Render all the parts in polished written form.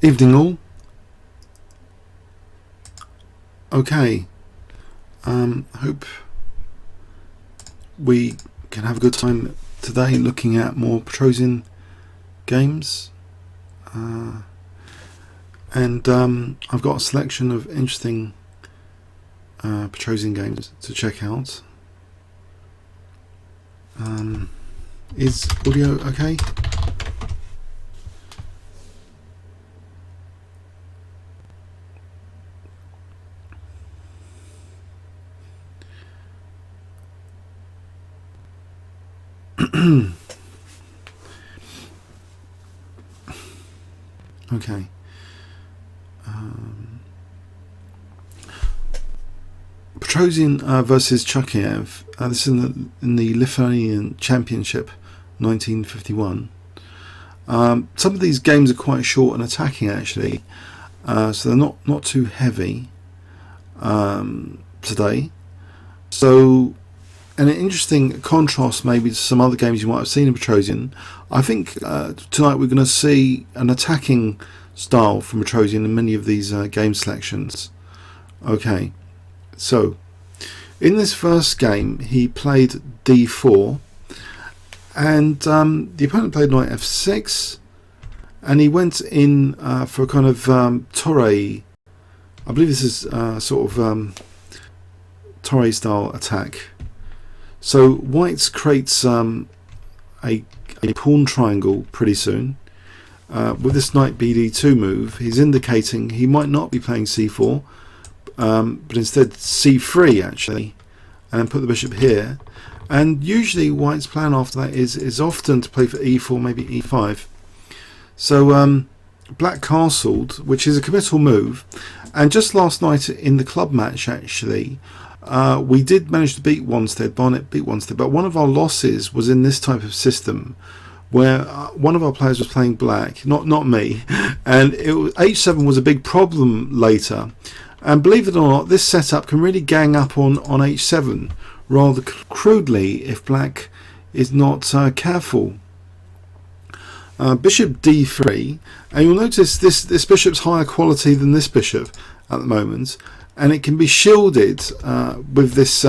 Evening all. Okay, hope we can have a good time today looking at more Petrosian games, and I've got a selection of interesting Petrosian games to check out. Is audio okay? Okay. Petrosian versus Chukayev. This is in the Lithuanian Championship, 1951. Some of these games are quite short and attacking actually, so they're not too heavy today. So, and an interesting contrast maybe to some other games you might have seen in Petrosian. I think tonight we're going to see an attacking style from Petrosian in many of these game selections. Okay, so in this first game he played d4, and the opponent played knight f6, and he went in for a kind of torre. I believe this is sort of torre style attack. So white creates a pawn triangle pretty soon. With this knight bd2 move, he's indicating he might not be playing c4, but instead c3 actually, and then put the bishop here. And usually white's plan after that is often to play for e4, maybe e5. So black castled, which is a committal move. And just last night in the club match actually, we did manage to beat Barnet beat Wanstead, but one of our losses was in this type of system where one of our players was playing black, not me, and h7 was a big problem later. And believe it or not, this setup can really gang up on h7 rather crudely if black is not careful. Bishop d3, and you'll notice this bishop's higher quality than this bishop at the moment, and it can be shielded with this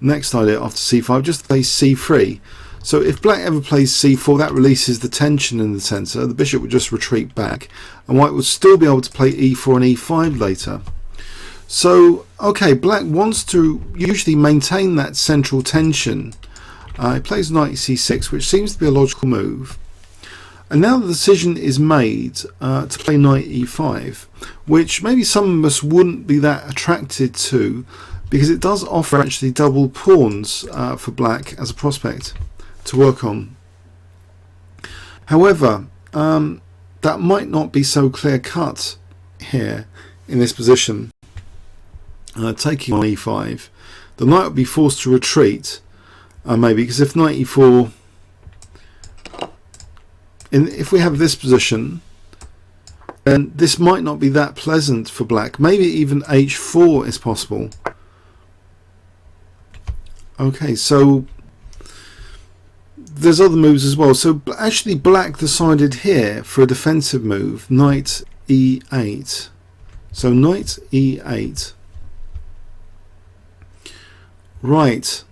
next idea after c5, just to play c3. So if black ever plays c4, that releases the tension in the centre. The bishop would just retreat back, and white would still be able to play e4 and e5 later. So okay, black wants to usually maintain that central tension. He plays knight c6, which seems to be a logical move. And now the decision is made to play knight e5, which maybe some of us wouldn't be that attracted to, because it does offer actually double pawns for black as a prospect to work on. However, that might not be so clear cut here in this position. Taking on e5, the knight would be forced to retreat, maybe, because if knight e4, if we have this position, then this might not be that pleasant for black. Maybe even h4 is possible. Okay, so there's other moves as well. So actually black decided here for a defensive move, knight e8. So knight e8. Right.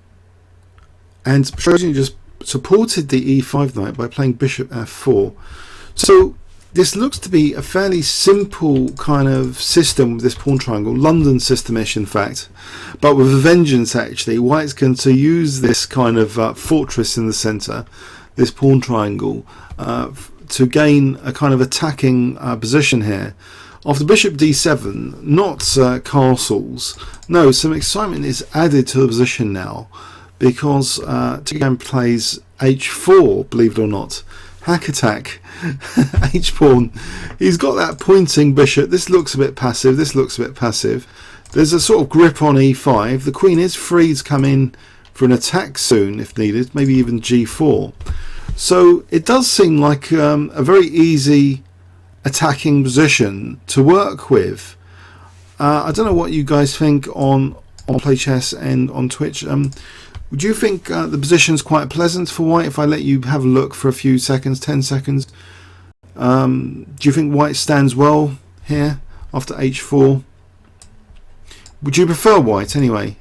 And Petrosian just supported the e5 knight by playing bishop f4. So this looks to be a fairly simple kind of system with this pawn triangle, London system-ish in fact, but with a vengeance actually. White's going to use this kind of fortress in the centre, this pawn triangle, to gain a kind of attacking position here. After bishop d7, not castles, no, some excitement is added to the position now, because Tigran plays h4, believe it or not. Hack attack, h-pawn. He's got that pointing bishop. This looks a bit passive, this looks a bit passive. There's a sort of grip on e5. The queen is free to come in for an attack soon if needed, maybe even g4. So it does seem like a very easy attacking position to work with. I don't know what you guys think on Play Chess and on Twitch. Would you think the position's quite pleasant for white if I let you have a look for a few seconds, 10 seconds? Do you think white stands well here after h4? Would you prefer white anyway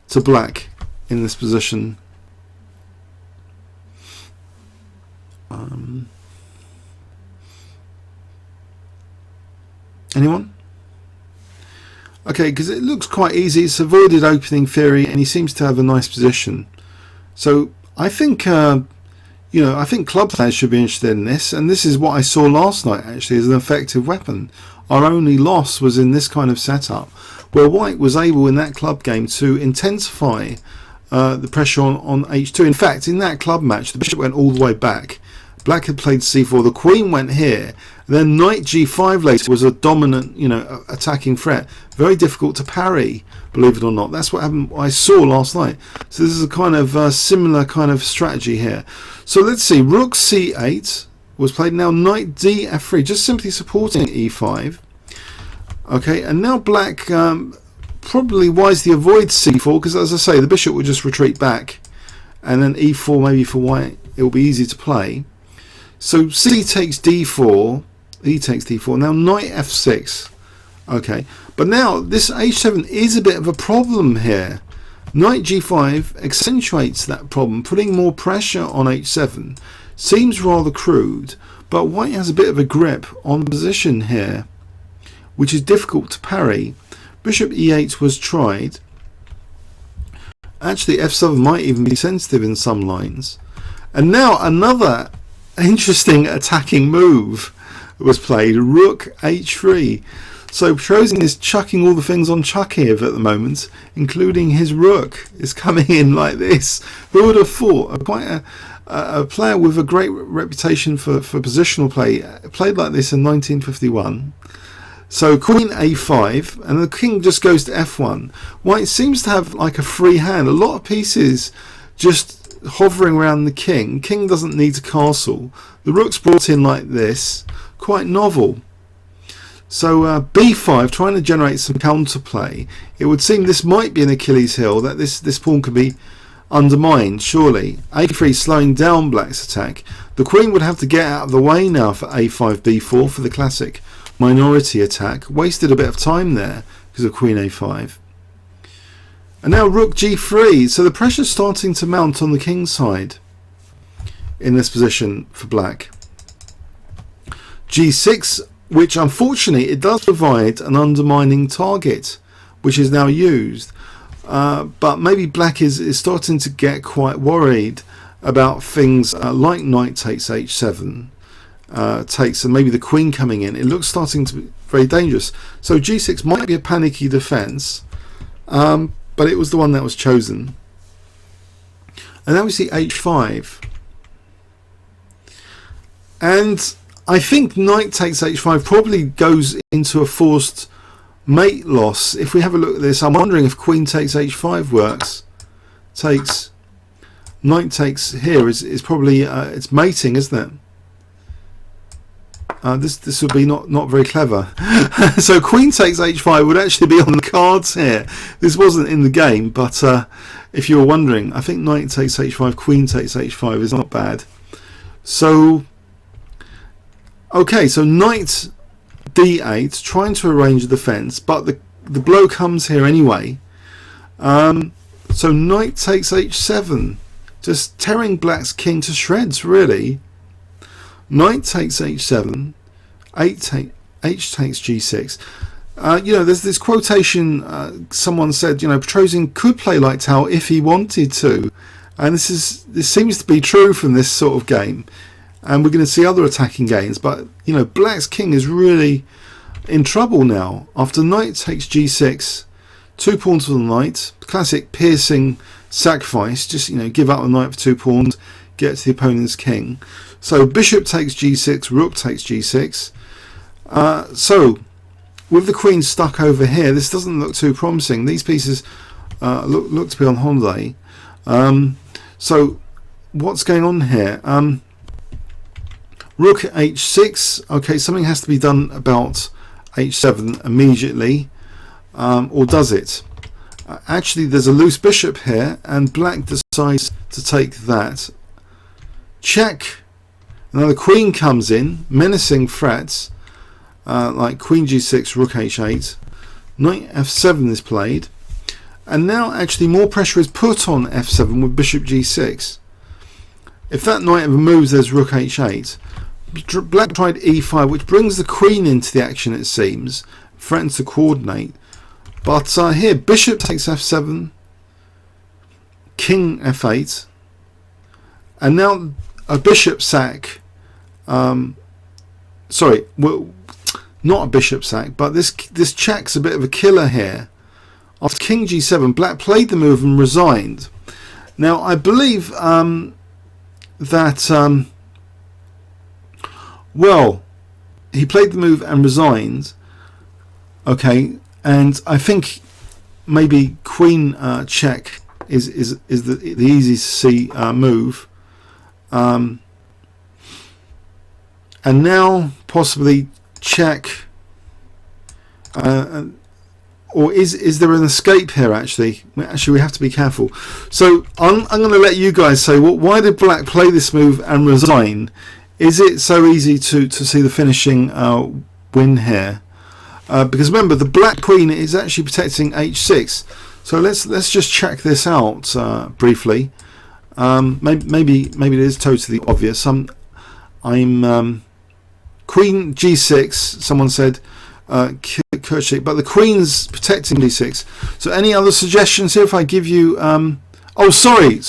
to black in this position? Anyone? Okay, because it looks quite easy. It's avoided opening theory, and he seems to have a nice position. So I think, I think club players should be interested in this, and this is what I saw last night actually as an effective weapon. Our only loss was in this kind of setup, where white was able in that club game to intensify the pressure on h2. In fact, in that club match, the bishop went all the way back. Black had played c4, the queen went here, then knight g5 later was a dominant, attacking threat. Very difficult to parry, believe it or not. That's what happened. I saw last night. So this is a kind of similar kind of strategy here. So let's see. Rook c8 was played. Now knight df3, just simply supporting e5. Okay, and now black probably wisely avoids c4 because, as I say, the bishop would just retreat back, and then e4 maybe for white it will be easy to play. So c takes d4, e takes d4. Now knight f6. Okay, but now this h7 is a bit of a problem here. Knight g5 accentuates that problem, putting more pressure on h7. Seems rather crude, but white has a bit of a grip on position here, which is difficult to parry. Bishop e8 was tried. Actually, f7 might even be sensitive in some lines. And now another interesting attacking move was played. Rook h3. So Petrosian is chucking all the things on Chukayev at the moment, including his rook is coming in like this. Who would have thought? Quite a player with a great reputation for positional play played like this in 1951. So queen a5, and the king just goes to f1. White seems to have like a free hand. A lot of pieces just hovering around the king. King doesn't need to castle. The rook's brought in like this. Quite novel. So b5, trying to generate some counterplay. It would seem this might be an Achilles heel, that this pawn could be undermined, surely. a3 slowing down black's attack. The queen would have to get out of the way now for a5 b4 for the classic minority attack. Wasted a bit of time there because of queen a5. And now rook g3. So the pressure's starting to mount on the king side in this position for black. g6, which unfortunately it does provide an undermining target, which is now used. But maybe black is starting to get quite worried about things like knight takes h7 takes, and maybe the queen coming in. It looks starting to be very dangerous. So g6 might be a panicky defense, but it was the one that was chosen. And now we see h5, and I think knight takes h5 probably goes into a forced mate loss. If we have a look at this, I'm wondering if queen takes h5 works. Takes knight takes here is probably it's mating, isn't it? This would be not very clever. So queen takes h5 would actually be on the cards here. This wasn't in the game, but if you were wondering, I think knight takes h5, queen takes h5 is not bad. So okay, so knight d8, trying to arrange a defense, but the blow comes here anyway. So knight takes h7, just tearing black's king to shreds, really. Knight takes h7, h takes g6. There's this quotation, someone said, Petrosian could play like Tau if he wanted to, and this seems to be true from this sort of game. And we're going to see other attacking gains, but black's king is really in trouble now. After knight takes g6, 2 pawns for the knight, classic piercing sacrifice, just give up the knight for 2 pawns, get to the opponent's king. So bishop takes g6, rook takes g6. So with the queen stuck over here, this doesn't look too promising. These pieces look to be on holiday. So what's going on here? Rook h6. Okay, something has to be done about h7 immediately, or does it? Actually, there's a loose bishop here, and black decides to take that. Check. Now the queen comes in, menacing threats like queen g6, rook h8, knight f7 is played, and now actually more pressure is put on f7 with bishop g6. If that knight ever moves, there's rook h8. Black tried e5, which brings the queen into the action, it seems, threatens to coordinate. But here, bishop takes f7, king f8, and now a bishop sack. Sorry, well, not a bishop sack, but this check's a bit of a killer here. After king g7, black played the move and resigned. Now, I believe that well, he played the move and resigned. Okay, and I think maybe queen check is the easy to see move. And now possibly check, or is there an escape here? Actually, we have to be careful. So I'm going to let you guys say, well, why did black play this move and resign? Is it so easy to see the finishing win here? Because remember, the black queen is actually protecting h6. So let's just check this out briefly. Maybe it is totally obvious. I'm queen g6. Someone said Kirchig, but the queen's protecting d6. So any other suggestions here? If I give you oh, sorry.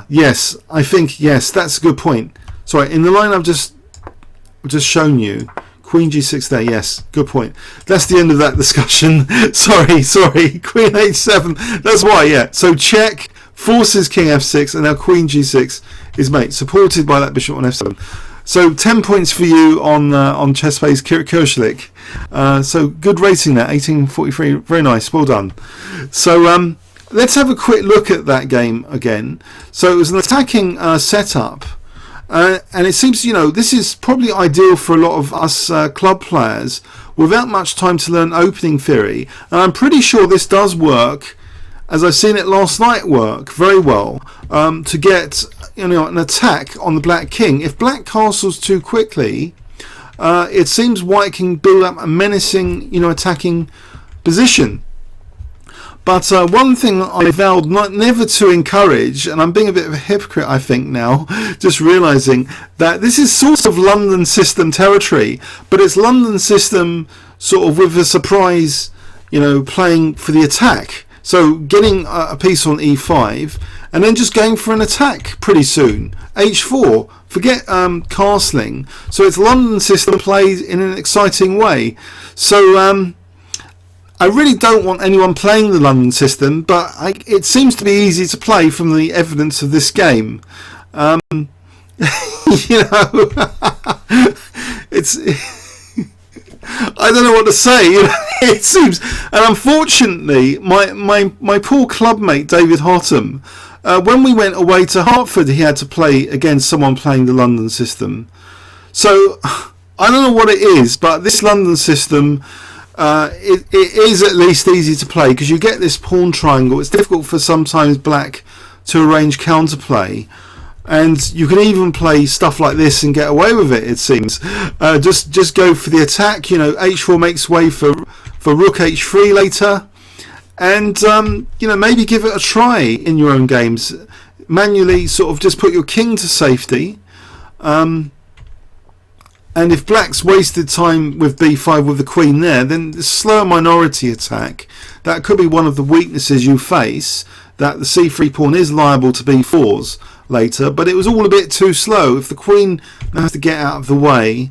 Yes, I think yes. That's a good point. Sorry, in the line I've just shown you. Queen g6 there, yes, good point. That's the end of that discussion. sorry. Queen h7, that's why, yeah. So check, forces king f6, and now queen g6 is mate, supported by that bishop on f7. So 10 points for you on ChessBase Kirchlich. So good rating there, 1843, very nice, well done. So let's have a quick look at that game again. So it was an attacking setup. And it seems, this is probably ideal for a lot of us club players without much time to learn opening theory. And I'm pretty sure this does work, as I've seen it last night work very well, to get an attack on the black king. If black castles too quickly, it seems white can build up a menacing, attacking position. But one thing I vowed never to encourage, and I'm being a bit of a hypocrite, I think now, just realising that this is sort of London system territory, but it's London system sort of with a surprise, playing for the attack. So getting a piece on e5, and then just going for an attack pretty soon. h4, forget castling. So it's London system played in an exciting way. So I really don't want anyone playing the London system, but it seems to be easy to play from the evidence of this game. It's I don't know what to say. It seems, and unfortunately, my poor clubmate David Hotham, when we went away to Hartford, he had to play against someone playing the London system. So I don't know what it is, but this London system. It is at least easy to play because you get this pawn triangle. It's difficult for sometimes black to arrange counterplay, and you can even play stuff like this and get away with it. It seems just go for the attack. H4 makes way for rook h3 later, and maybe give it a try in your own games. Manually, sort of just put your king to safety. And if black's wasted time with b5 with the queen there, then the slow minority attack, that could be one of the weaknesses you face, that the c3 pawn is liable to b4s later, but it was all a bit too slow. If the queen has to get out of the way,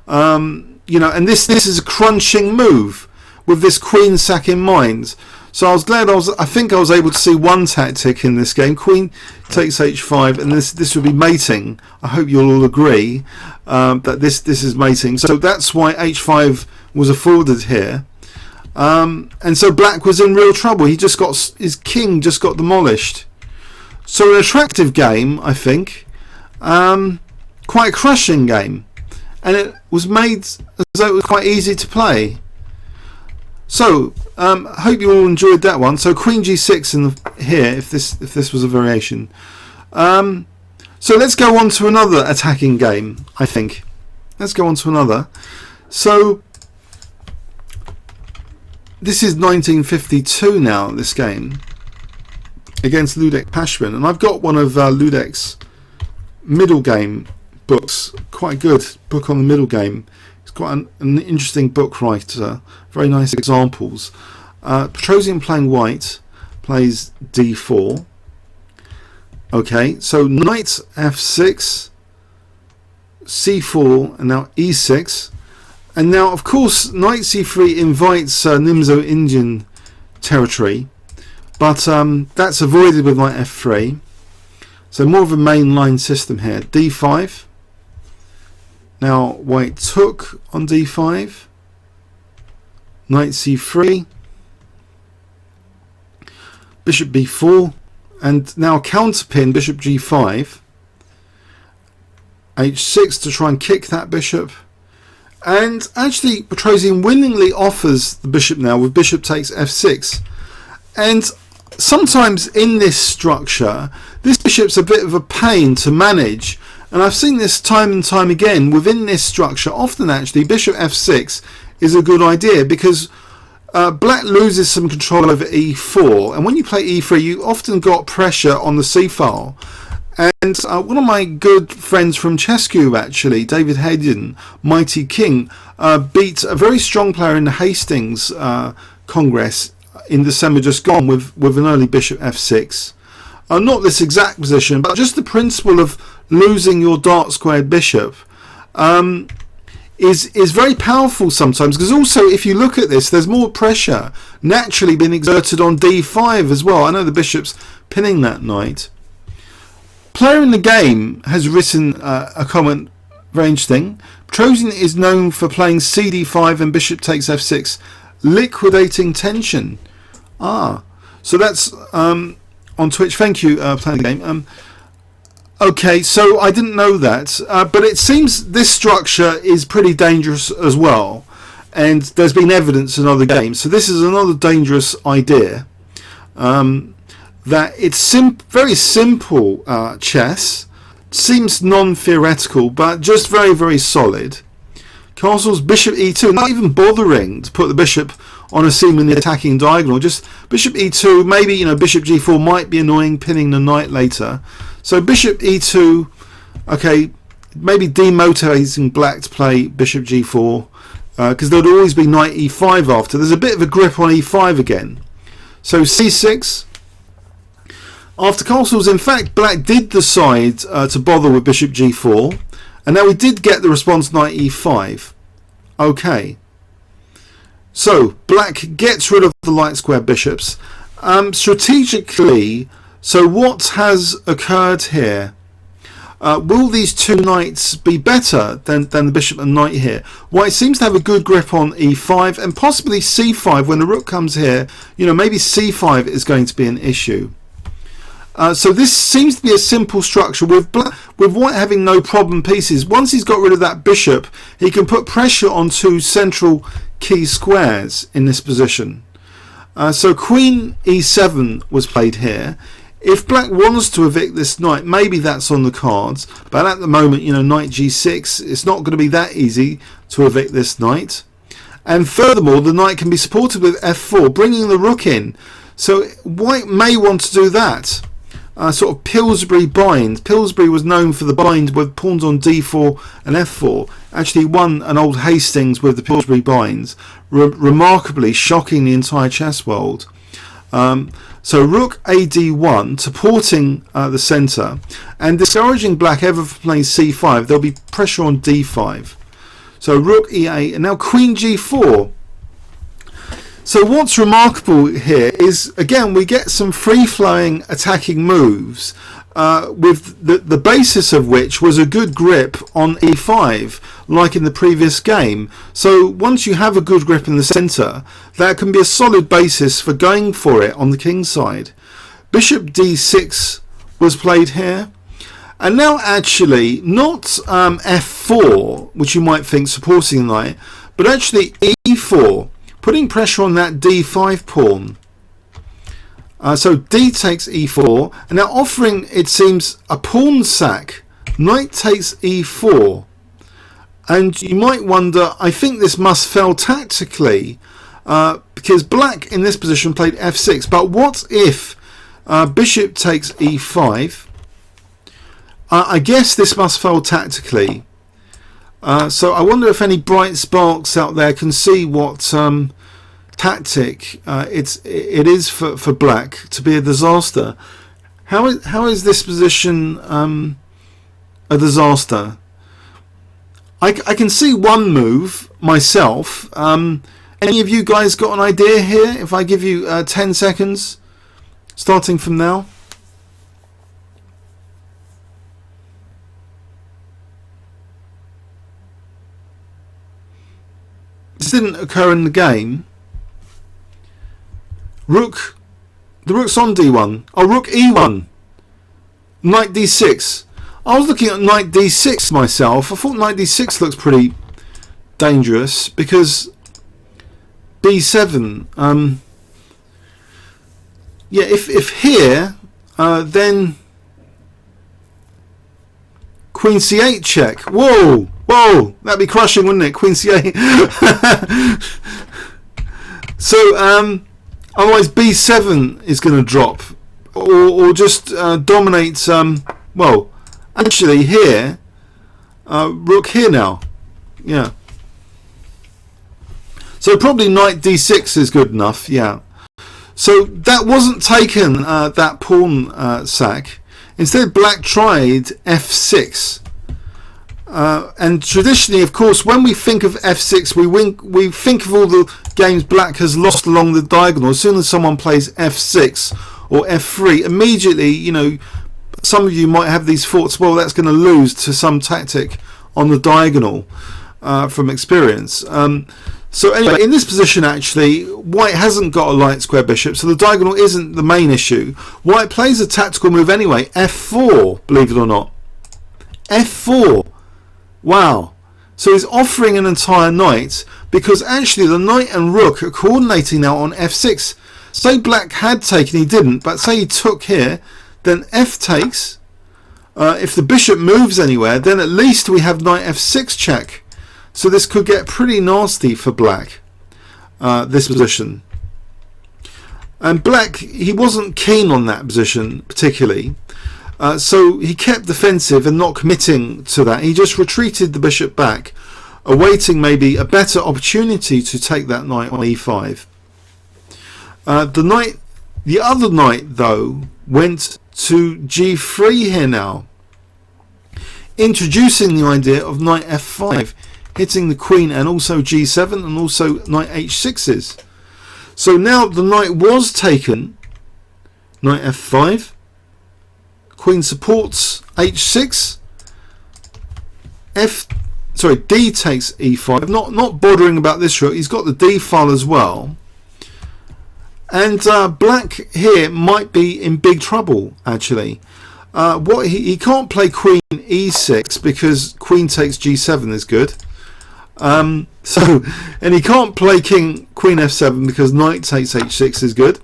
and this is a crunching move with this queen sack in mind. So I was glad I think I was able to see one tactic in this game. Queen takes h5, and this would be mating. I hope you'll all agree that this is mating. So that's why h5 was afforded here. And so black was in real trouble. His king just got demolished. So an attractive game, I think. Quite a crushing game. And it was made as though it was quite easy to play. So I hope you all enjoyed that one. So queen g6 here, if this was a variation. So let's go on to another attacking game, I think. Let's go on to another. So this is 1952 now, this game, against Ludek Pachman. And I've got one of Ludek's middle game books, quite good book on the middle game. It's quite an interesting book writer, very nice examples. Petrosian playing white plays d4. Okay, so knight f6, c4, and now e6. And now, of course, knight c3 invites Nimzo Indian territory, but that's avoided with knight f3. So more of a mainline system here. d5. Now white took on d5. Knight c3. Bishop b4. And now counterpin bishop g5. h6 to try and kick that bishop. And actually Petrosian willingly offers the bishop now with bishop takes f6. And sometimes in this structure, this bishop's a bit of a pain to manage, and I've seen this time and time again within this structure. Often actually bishop f6 is a good idea because black loses some control over e4, and when you play e3 you often got pressure on the c file. And one of my good friends from Chescu, actually, David Hayden, Mighty King, beat a very strong player in the Hastings Congress in December just gone with an early bishop f6. Not this exact position, but just the principle of losing your dark squared bishop is very powerful sometimes, because also if you look at this, there's more pressure naturally being exerted on d5 as well. I know the bishop's pinning that knight. Player in the game has written a comment very interesting. Petrosian is known for playing cd5 and bishop takes f6, liquidating tension. So that's on Twitch. Thank you, playing the game. Okay, so I didn't know that, but it seems this structure is pretty dangerous as well, and there's been evidence in other games. So this is another dangerous idea. That it's very simple chess, seems non-theoretical, but just very, very solid. Castles bishop e2, not even bothering to put the bishop on a seemingly attacking diagonal, just bishop e2, maybe, you know, bishop g4 might be annoying, pinning the knight later. So bishop e2, okay, maybe demotivating black to play bishop g4, because there would always be knight e5 after. There's a bit of a grip on e5 again. So c6. After castles, in fact, black did decide to bother with bishop g4, and now we did get the response knight e5. Okay. So black gets rid of the light square bishops. Strategically, so what has occurred here? Will these two knights be better than the bishop and knight here? White seems to have a good grip on e5 and possibly c5 when the rook comes here. You know, maybe c5 is going to be an issue. So this seems to be a simple structure with white having no problem pieces. Once he's got rid of that bishop, he can put pressure on two central key squares in this position. So queen e7 was played here. If black wants to evict this knight, maybe that's on the cards, but at the moment, you know, knight g6, it's not going to be that easy to evict this knight. And furthermore, the knight can be supported with f4, bringing the rook in. So white may want to do that. Sort of Pillsbury bind. Pillsbury was known for the bind with pawns on d4 and f4. Actually won an old Hastings with the Pillsbury binds, remarkably shocking the entire chess world. So rook ad1, supporting the centre and discouraging black ever from playing c5. There'll be pressure on d5. So rook e8, and now queen g4. So what's remarkable here is, again, we get some free-flowing attacking moves with the basis of which was a good grip on e5, like in the previous game. So once you have a good grip in the centre, that can be a solid basis for going for it on the king side. Bishop d6 was played here. And now actually, not f4, which you might think supporting the knight, but actually e4. Putting pressure on that d5 pawn. So d takes e4, and now offering, it seems, a pawn sack knight takes e4, and you might wonder, I think this must fail tactically, because black in this position played f6, but what if bishop takes e5? I guess this must fail tactically. So I wonder if any bright sparks out there can see what tactic it is for black to be a disaster. How is this position a disaster? I can see one move myself. Any of you guys got an idea here? If I give you 10 seconds, starting from now. This didn't occur in the game. The rook's on d1. Oh, rook e1. Knight d6. I was looking at knight d6 myself. I thought knight d6 looks pretty dangerous because b7. Yeah, if here, then queen c8 check. Whoa, that'd be crushing, wouldn't it? Queen c8. So otherwise b7 is going to drop, or just dominate. Well, actually here, rook here now. Yeah. So probably knight d6 is good enough. Yeah. So that wasn't taken, that pawn sack. Instead, black tried f6. And traditionally, of course, when we think of f6, we think of all the games black has lost along the diagonal. As soon as someone plays f6 or f3, immediately, you know, some of you might have these thoughts, well, that's going to lose to some tactic on the diagonal from experience. So anyway, in this position, actually, white hasn't got a light square bishop, so the diagonal isn't the main issue. White plays a tactical move anyway, f4, believe it or not. f4. Wow. So he's offering an entire knight, because actually the knight and rook are coordinating now on f6. Say black had taken, he didn't, but say he took here, then f takes. If the bishop moves anywhere, then at least we have knight f6 check. So this could get pretty nasty for black, this position. And black, he wasn't keen on that position particularly. So he kept defensive and not committing to that. He just retreated the bishop back, awaiting maybe a better opportunity to take that knight on e5. The other knight, though, went to g3 here now, introducing the idea of knight f5. Hitting the queen and also g7 and also knight h6s. So now the knight was taken. Knight f5. Queen supports h6. D takes e5. Not bothering about this rook. He's got the d file as well. And black here might be in big trouble actually. He can't play queen e6 because queen takes g7 is good. And he can't play queen f7 because knight takes h6 is good.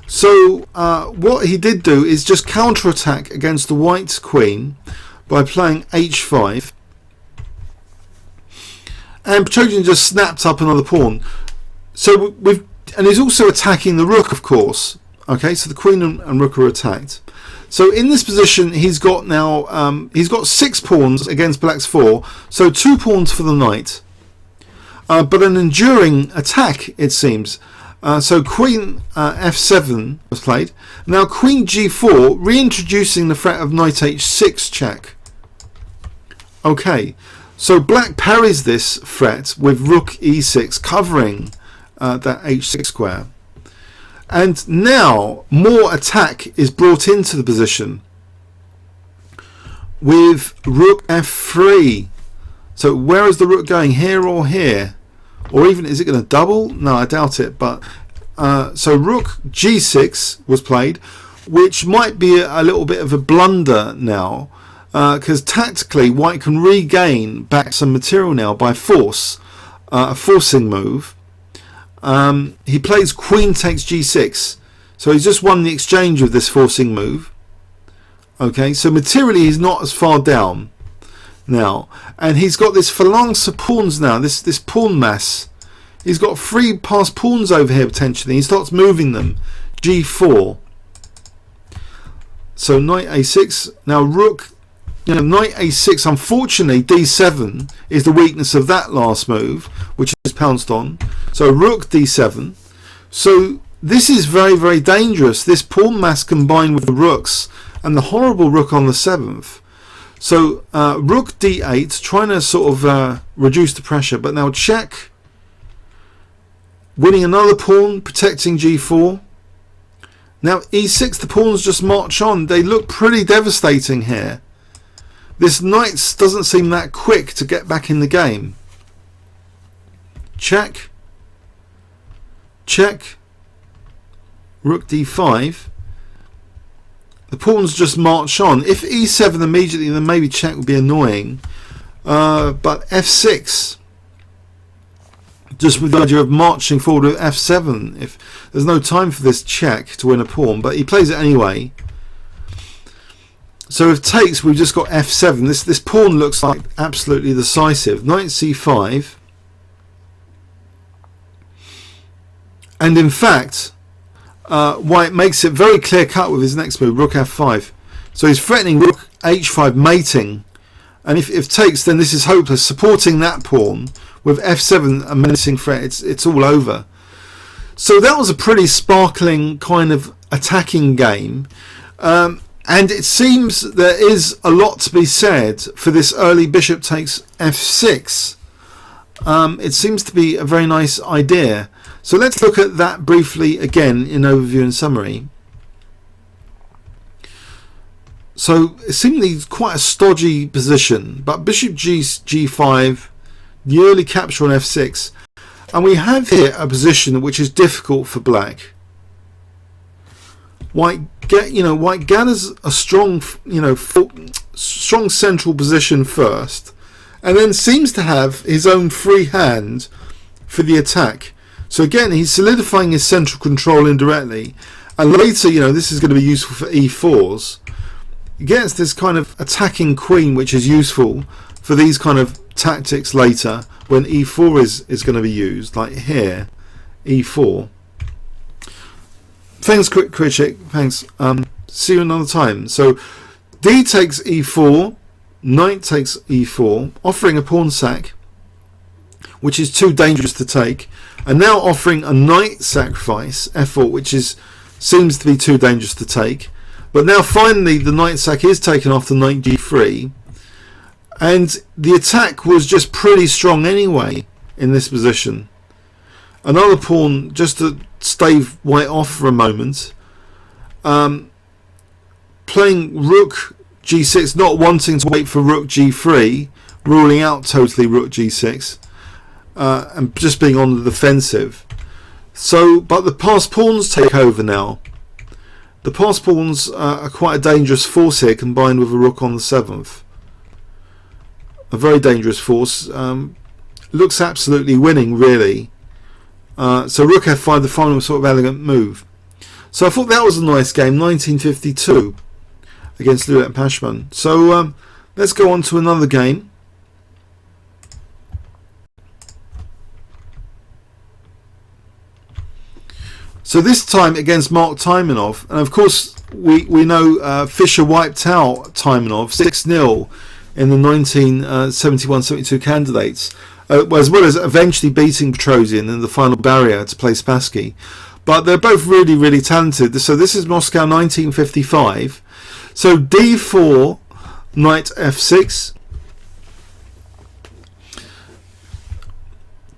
So what he did do is just counterattack against the white queen by playing h5, and Petrosian just snapped up another pawn. So and he's also attacking the rook, of course. Okay, so the queen and rook are attacked. So in this position, he's got now he's got 6 pawns against black's 4, so 2 pawns for the knight, but an enduring attack it seems. So queen f7 was played. Now queen g4, reintroducing the threat of knight h6 check. Okay, so black parries this threat with rook e6, covering that h6 square. And now more attack is brought into the position with rook f3. So where is the rook going, here or here? Or even, is it going to double? No, I doubt it. But so rook g6 was played, which might be a little bit of a blunder now, because tactically white can regain back some material now by force, a forcing move. He plays queen takes g6, so he's just won the exchange of this forcing move. Okay, so materially he's not as far down now, and he's got this phalanx of pawns now, this pawn mass. He's got 3 passed pawns over here potentially. He starts moving them. G4. So knight A6. Now rook, knight A6. Unfortunately, D7 is the weakness of that last move, which is pounced on. So rook D7. So this is very, very dangerous. This pawn mass combined with the rooks and the horrible rook on the 7th. So rook D8, trying to sort of reduce the pressure, but now check. Winning another pawn, protecting G4. Now E6, the pawns just march on. They look pretty devastating here. This knight doesn't seem that quick to get back in the game. Check. Check. Rook D5. The pawns just march on. If E7 immediately, then maybe check would be annoying. But F6. Just with the idea of marching forward with F7. If there's no time for this check to win a pawn, but he plays it anyway. So if takes, we've just got F7. This pawn looks like absolutely decisive. Knight C5. And in fact, White makes it very clear cut with his next move, Rook F5. So he's threatening Rook H5 mating. And if takes, then this is hopeless. Supporting that pawn with F7, a menacing threat, it's all over. So that was a pretty sparkling kind of attacking game. And it seems there is a lot to be said for this early bishop takes F6. It seems to be a very nice idea. So let's look at that briefly again in overview and summary. So it seemingly quite a stodgy position, but bishop G5, the early capture on F6, and we have here a position which is difficult for black. White gathers a strong, strong central position first, and then seems to have his own free hand for the attack. So again, he's solidifying his central control indirectly, and later, this is going to be useful for E4s. He gets this kind of attacking queen, which is useful for these kind of tactics later when E4 is going to be used, like here, E4. Thanks, Critic. Thanks. See you another time. So D takes E4, knight takes E4, offering a pawn sack, which is too dangerous to take, and now offering a knight sacrifice, F4, which seems to be too dangerous to take. But now finally the knight sack is taken off the knight G3, and the attack was just pretty strong anyway in this position. Another pawn just to stave White off for a moment. Playing Rook G6, not wanting to wait for Rook G3, ruling out totally Rook G6, and just being on the defensive. So, but the passed pawns take over now. The passed pawns are quite a dangerous force here, combined with a rook on the 7th. A very dangerous force. Looks absolutely winning, really. So rook F5, the final sort of elegant move. So I thought that was a nice game, 1952, against Ludek and Pachman. So let's go on to another game. So this time against Mark Taimanov, and of course we know Fischer wiped out Taimanov 6-0 in the 1971-72 candidates, as well as eventually beating Petrosian in the final barrier to play Spassky. But they're both really, really talented. So this is Moscow 1955. So D4, knight F6.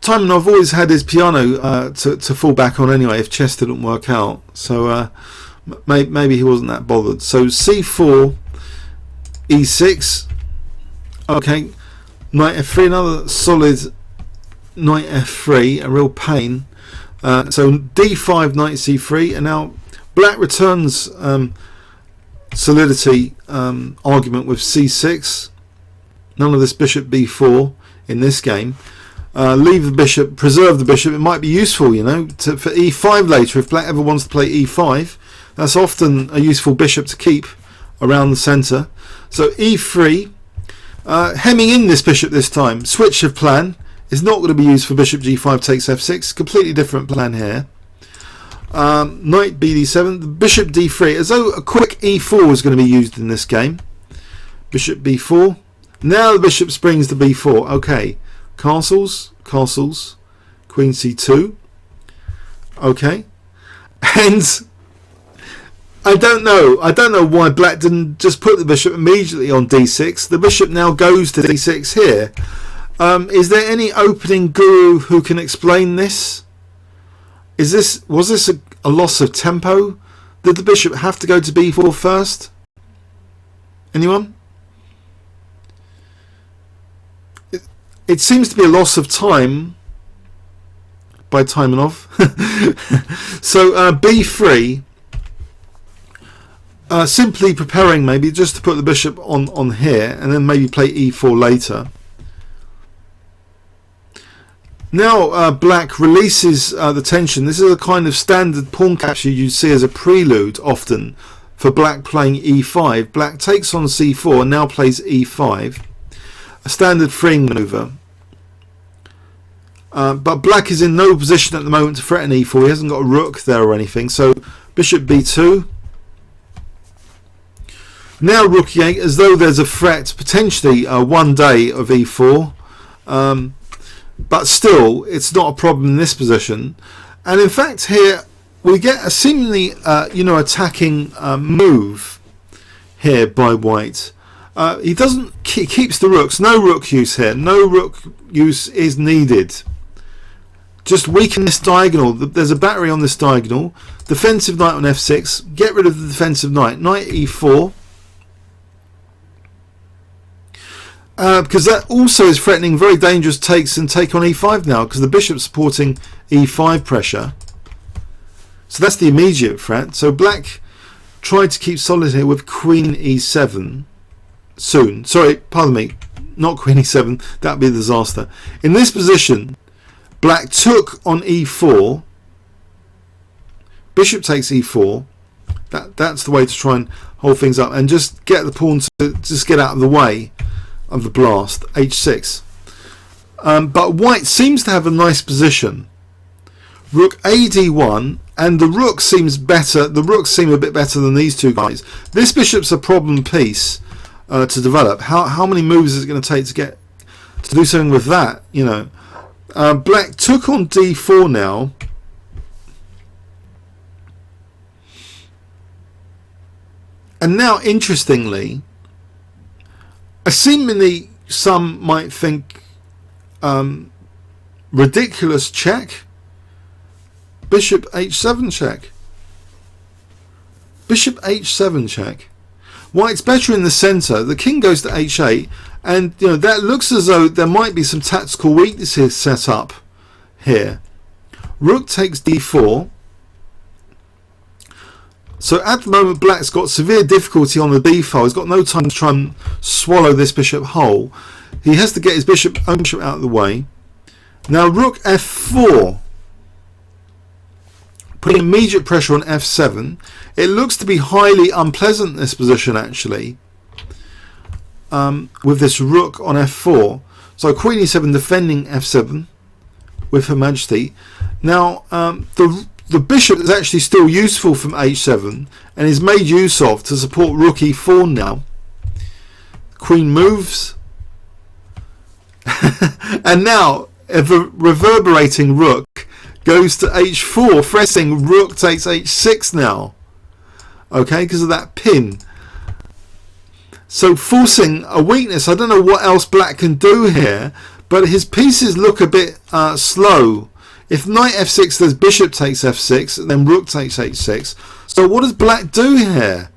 Taimanov always had his piano to fall back on anyway if chess didn't work out. So maybe he wasn't that bothered. So C4, E6. Okay, knight F3, another solid knight F3, a real pain. So D5, knight C3, and now black returns solidity argument with C6. None of this bishop B4 in this game. Leave the bishop, preserve the bishop. It might be useful, for E5 later if black ever wants to play E5. That's often a useful bishop to keep around the centre. So e3, hemming in this bishop this time. Switch of plan is not going to be used for bishop g5 takes f6. Completely different plan here. Knight bd7, the bishop d3, as though a quick e4 was going to be used in this game. Bishop b4. Now the bishop springs to b4. Okay, castles, castles, queen c2. Okay, and I don't know why black didn't just put the bishop immediately on d6. The bishop now goes to d6 here. Is there any opening guru who can explain this? Was this a loss of tempo? Did the bishop have to go to b4 first? Anyone? It seems to be a loss of time by Taimanov. So b3, simply preparing maybe just to put the bishop on here and then maybe play e4 later. Now black releases the tension. This is a kind of standard pawn capture you see as a prelude often for black playing e5. Black takes on c4 and now plays e5. A standard freeing manoeuvre. But black is in no position at the moment to threaten e4. He hasn't got a rook there or anything. So bishop b2. Now rook e8, as though there's a threat, potentially one day of e4. But still, it's not a problem in this position. And in fact here we get a seemingly attacking move here by white. He keeps the rooks. No rook use here. No rook use is needed. Just weaken this diagonal. There's a battery on this diagonal. Defensive knight on f6. Get rid of the defensive knight. Knight e4. Because that also is threatening very dangerous takes and take on e5 now, because the bishop's supporting e5 pressure. So that's the immediate threat. So black tried to keep solid here with queen e7 soon. Sorry, pardon me, not queen e7. That would be a disaster. In this position, black took on e4. Bishop takes e4. That's the way to try and hold things up and just get the pawn to just get out of the way of the blast. h6. But white seems to have a nice position. Rook ad1, and the rook seems better. The rooks seem a bit better than these two guys. This bishop's a problem piece to develop. How many moves is it going to take to do something with that? Black took on d4 now. And now, interestingly, seemingly some might think ridiculous check. Bishop h7 check. Bishop h7 check. White's better in the centre. The king goes to h8, and that looks as though there might be some tactical weaknesses set up here. Rook takes d4. So at the moment black's got severe difficulty on the d file. He's got no time to try and swallow this bishop whole. He has to get his own bishop out of the way. Now rook f4, putting immediate pressure on f7. It looks to be highly unpleasant, this position actually, with this rook on f4. So queen e7 defending f7 with Her Majesty. Now the bishop is actually still useful from h7 and is made use of to support rook e4 now. Queen moves. And now a reverberating rook goes to h4, threatening rook takes h6 now. Okay, because of that pin. So forcing a weakness. I don't know what else black can do here, but his pieces look a bit slow. If knight f6, there's bishop takes f6, and then rook takes h6. So what does black do here?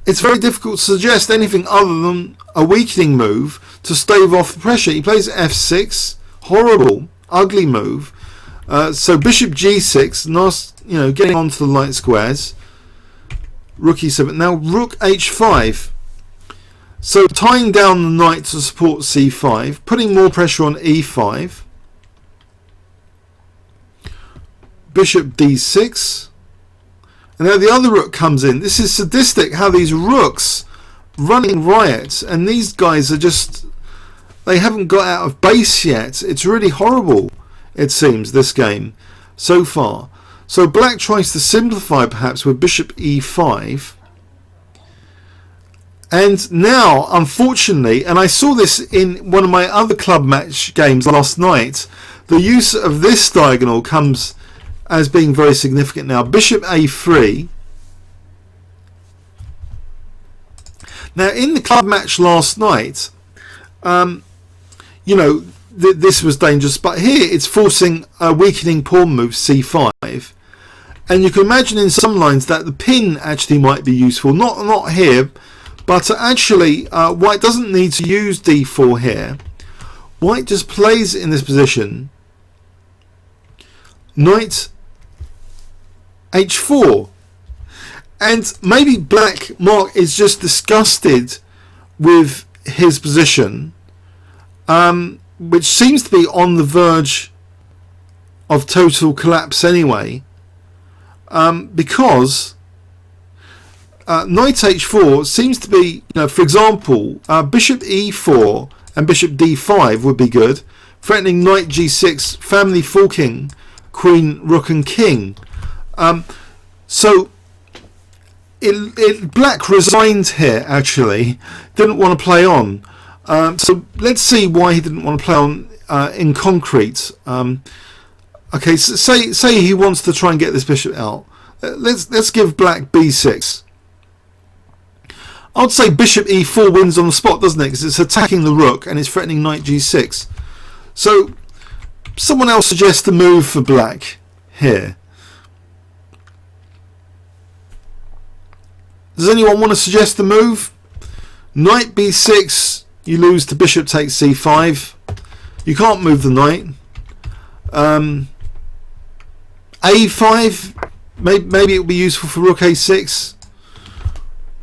It's very difficult to suggest anything other than a weakening move to stave off the pressure. He plays f6, horrible, ugly move. So bishop g6, nice, getting onto the light squares. Rook e7. Now rook h5. So tying down the knight to support c5, putting more pressure on e5. Bishop d6. And now the other rook comes in. This is sadistic how these rooks running riot, and these guys are just, they haven't got out of base yet. It's really horrible, it seems, this game so far. So black tries to simplify perhaps with bishop e5. And now, unfortunately, and I saw this in one of my other club match games last night, the use of this diagonal comes as being very significant now. Bishop a3. Now, in the club match last night, you know, this was dangerous, but here it's forcing a weakening pawn move, c5. And you can imagine in some lines that the pin actually might be useful. Not here, but actually white doesn't need to use d4 here. White just plays in this position. Knight h4. And maybe black Mark is just disgusted with his position, which seems to be on the verge of total collapse anyway, because knight h4 seems to be, you know, for example, bishop e4 and bishop d5 would be good, threatening knight g6, family forking queen, rook and king. So black resigned here, actually, didn't want to play on. So let's see why he didn't want to play on in concrete. Okay, so say he wants to try and get this bishop out. Let's give black b6. I'd say bishop e4 wins on the spot, doesn't it? Because it's attacking the rook and it's threatening knight g6. So someone else suggests a move for black here. Does anyone want to suggest the move? Knight b6, you lose to bishop takes c5. You can't move the knight. a5, maybe it would be useful for rook a6.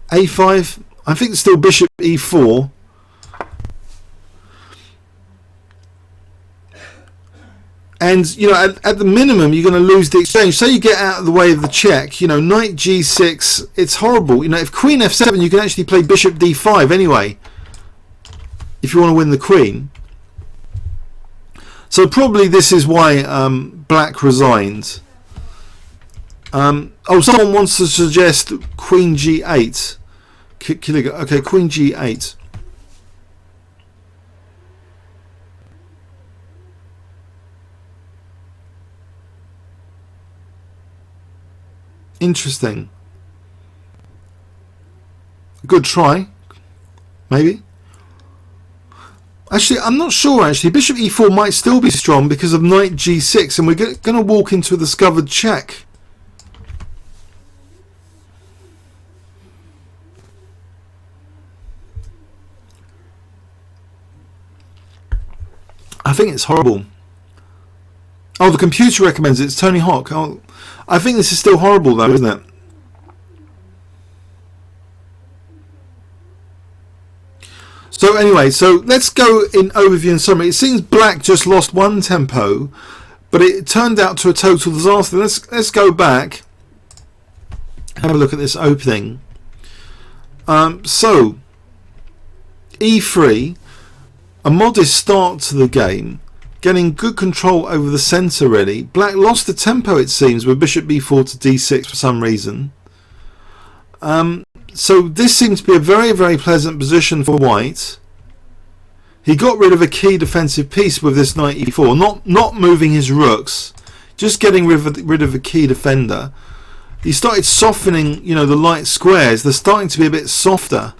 a5, I think it's still bishop e4. And, you know, at the minimum, you're going to lose the exchange. So you get out of the way of the check. You know, knight g6, it's horrible. You know, if queen f7, you can actually play bishop d5 anyway, if you want to win the queen. So probably this is why black resigned. Oh, someone wants to suggest queen g8. Okay, queen g8. Interesting. Good try, maybe. Actually, I'm not sure. Actually, bishop e4 might still be strong because of knight g6, and we're going to walk into a discovered check. I think it's horrible. Oh, the computer recommends it. It's Tony Hawk. Oh, I think this is still horrible, though, isn't it? So anyway, so let's go in overview and summary. It seems black just lost one tempo, but it turned out to a total disaster. Let's go back, have a look at this opening. So e3, a modest start to the game, getting good control over the centre really. Black lost the tempo, it seems, with bishop b4 to d6 for some reason. So this seems to be a very, very pleasant position for white. He got rid of a key defensive piece with this knight e4, not moving his rooks, just getting rid of a key defender. He started softening, you know, the light squares. They're starting to be a bit softer.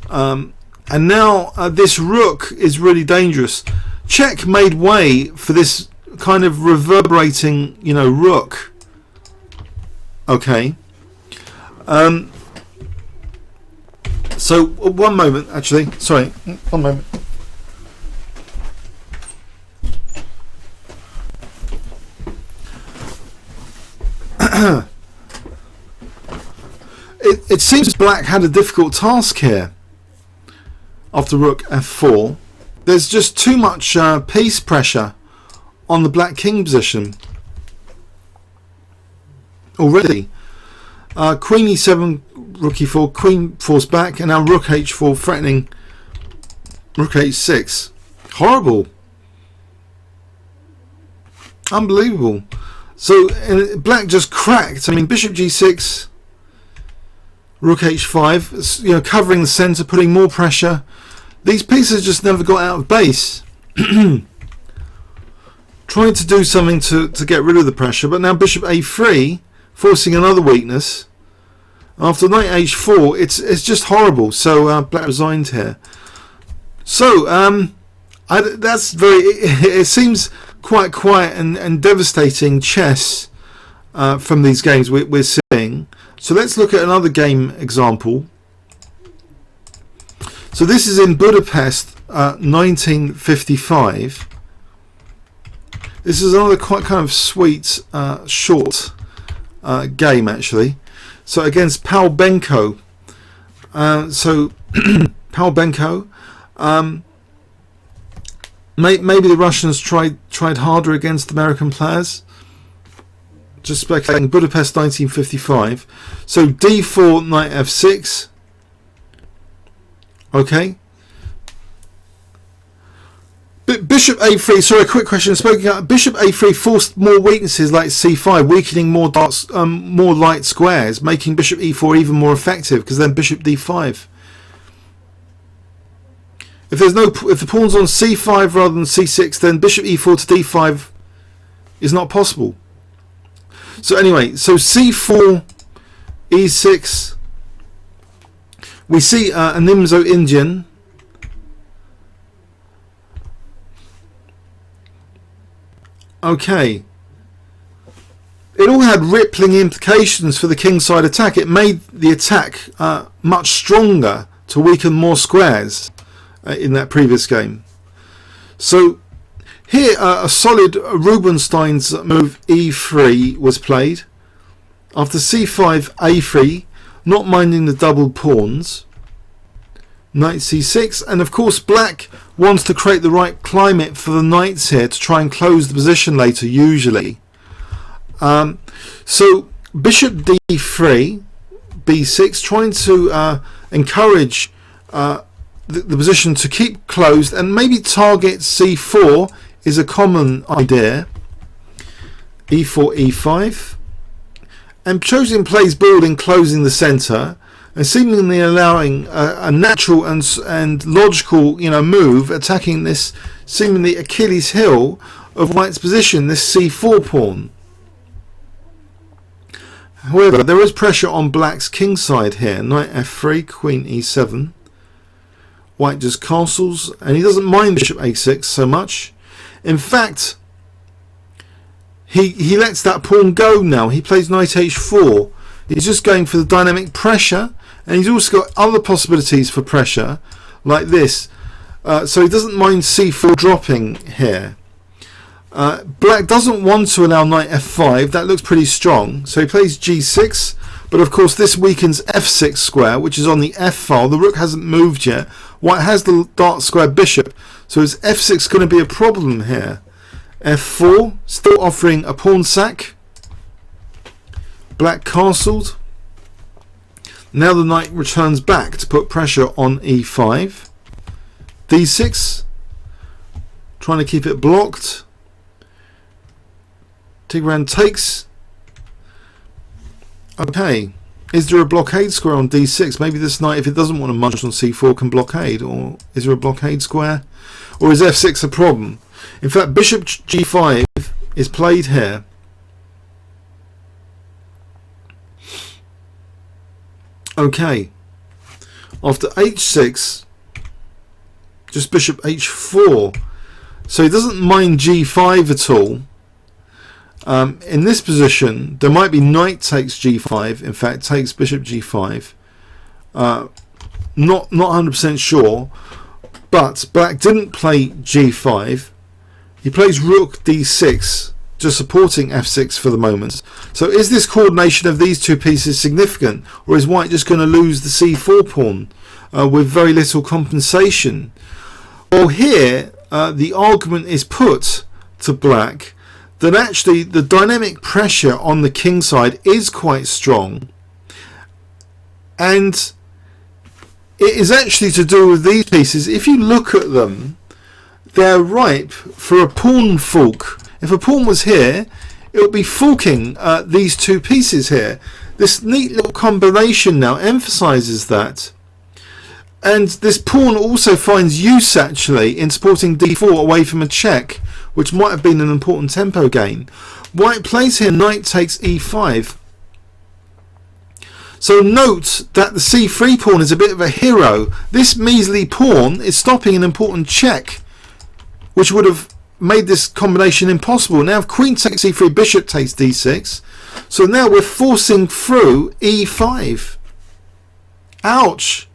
And now this rook is really dangerous. Check made way for this kind of reverberating, you know, rook. Okay. So one moment, actually. Sorry, one moment. It seems black had a difficult task here after rook f4. There's just too much piece pressure on the black king position already. Queen e7, rook e4, queen forced back, and now rook h4 threatening rook h6. Horrible. Unbelievable. So black just cracked. I mean, bishop g6, rook h5, you know, covering the center, putting more pressure. These pieces just never got out of base. Trying to do something to get rid of the pressure, but now bishop a3, forcing another weakness. After knight h4, it's just horrible. So black resigned here. So that's very. It seems quite quiet and devastating chess from these games we're seeing. So let's look at another game example. So this is in Budapest, 1955. This is another quite kind of sweet, short game actually. So against Palbenko. So Palbenko. Maybe the Russians tried harder against American players. Just speculating. Budapest 1955. So d4 knight f6. Okay. Bishop a3. Sorry, quick question. Bishop a3 forced more weaknesses like c5, weakening more darts, more light squares, making bishop e4 even more effective. Because then bishop d5. If the pawn's on c5 rather than c6, then bishop e4 to d5 is not possible. So anyway, so c4, e6. We see a Nimzo Indian. Okay. It all had rippling implications for the kingside attack. It made the attack much stronger to weaken more squares in that previous game. So here a solid Rubinstein's move e3 was played. After c5, a3, not minding the double pawns. Knight c6, and of course black wants to create the right climate for the knights here to try and close the position later, usually. So bishop d3, b6, trying to encourage the position to keep closed, and maybe target c4 is a common idea. e4, e5, and Petrosian plays building, closing the center, and seemingly allowing a natural and logical, you know, move, attacking this seemingly Achilles heel of white's position, this c4 pawn. However, there is pressure on black's kingside here. Knight f3, queen e7. White just castles, and he doesn't mind bishop a6 so much. In fact, he lets that pawn go now. He plays knight h4. He's just going for the dynamic pressure, and he's also got other possibilities for pressure, like this. So he doesn't mind c4 dropping here. Black doesn't want to allow knight f5. That looks pretty strong. So he plays g6, but of course this weakens f6 square, which is on the f file. The rook hasn't moved yet. White has the dark square bishop, so is f6 going to be a problem here? f4, still offering a pawn sack. Black castled. Now the knight returns back to put pressure on e5. d6, trying to keep it blocked. Tigran takes. Okay, is there a blockade square on d6? Maybe this knight, if it doesn't want to munch on c4, can blockade. Or is there a blockade square? Or is f6 a problem? In fact, bishop g5 is played here. Okay, after h6, just bishop h4. So he doesn't mind g5 at all. In this position, there might be knight takes g5. In fact, takes bishop g5. Not 100% sure, but black didn't play g5. He plays rook d6, just supporting f6 for the moment. So is this coordination of these two pieces significant, or is white just going to lose the c4 pawn with very little compensation? Well, here the argument is put to black that actually the dynamic pressure on the king side is quite strong, And it is actually to do with these pieces. If you look at them, they're ripe for a pawn fork. If a pawn was here, it would be forking these two pieces here. This neat little combination now emphasizes that. And this pawn also finds use actually in supporting d4 away from a check, which might have been an important tempo gain. White plays here knight takes e5. So note that the c3 pawn is a bit of a hero. This measly pawn is stopping an important check, which would have made this combination impossible. Now if queen takes e3, bishop takes d6. So now we're forcing through e5. Ouch.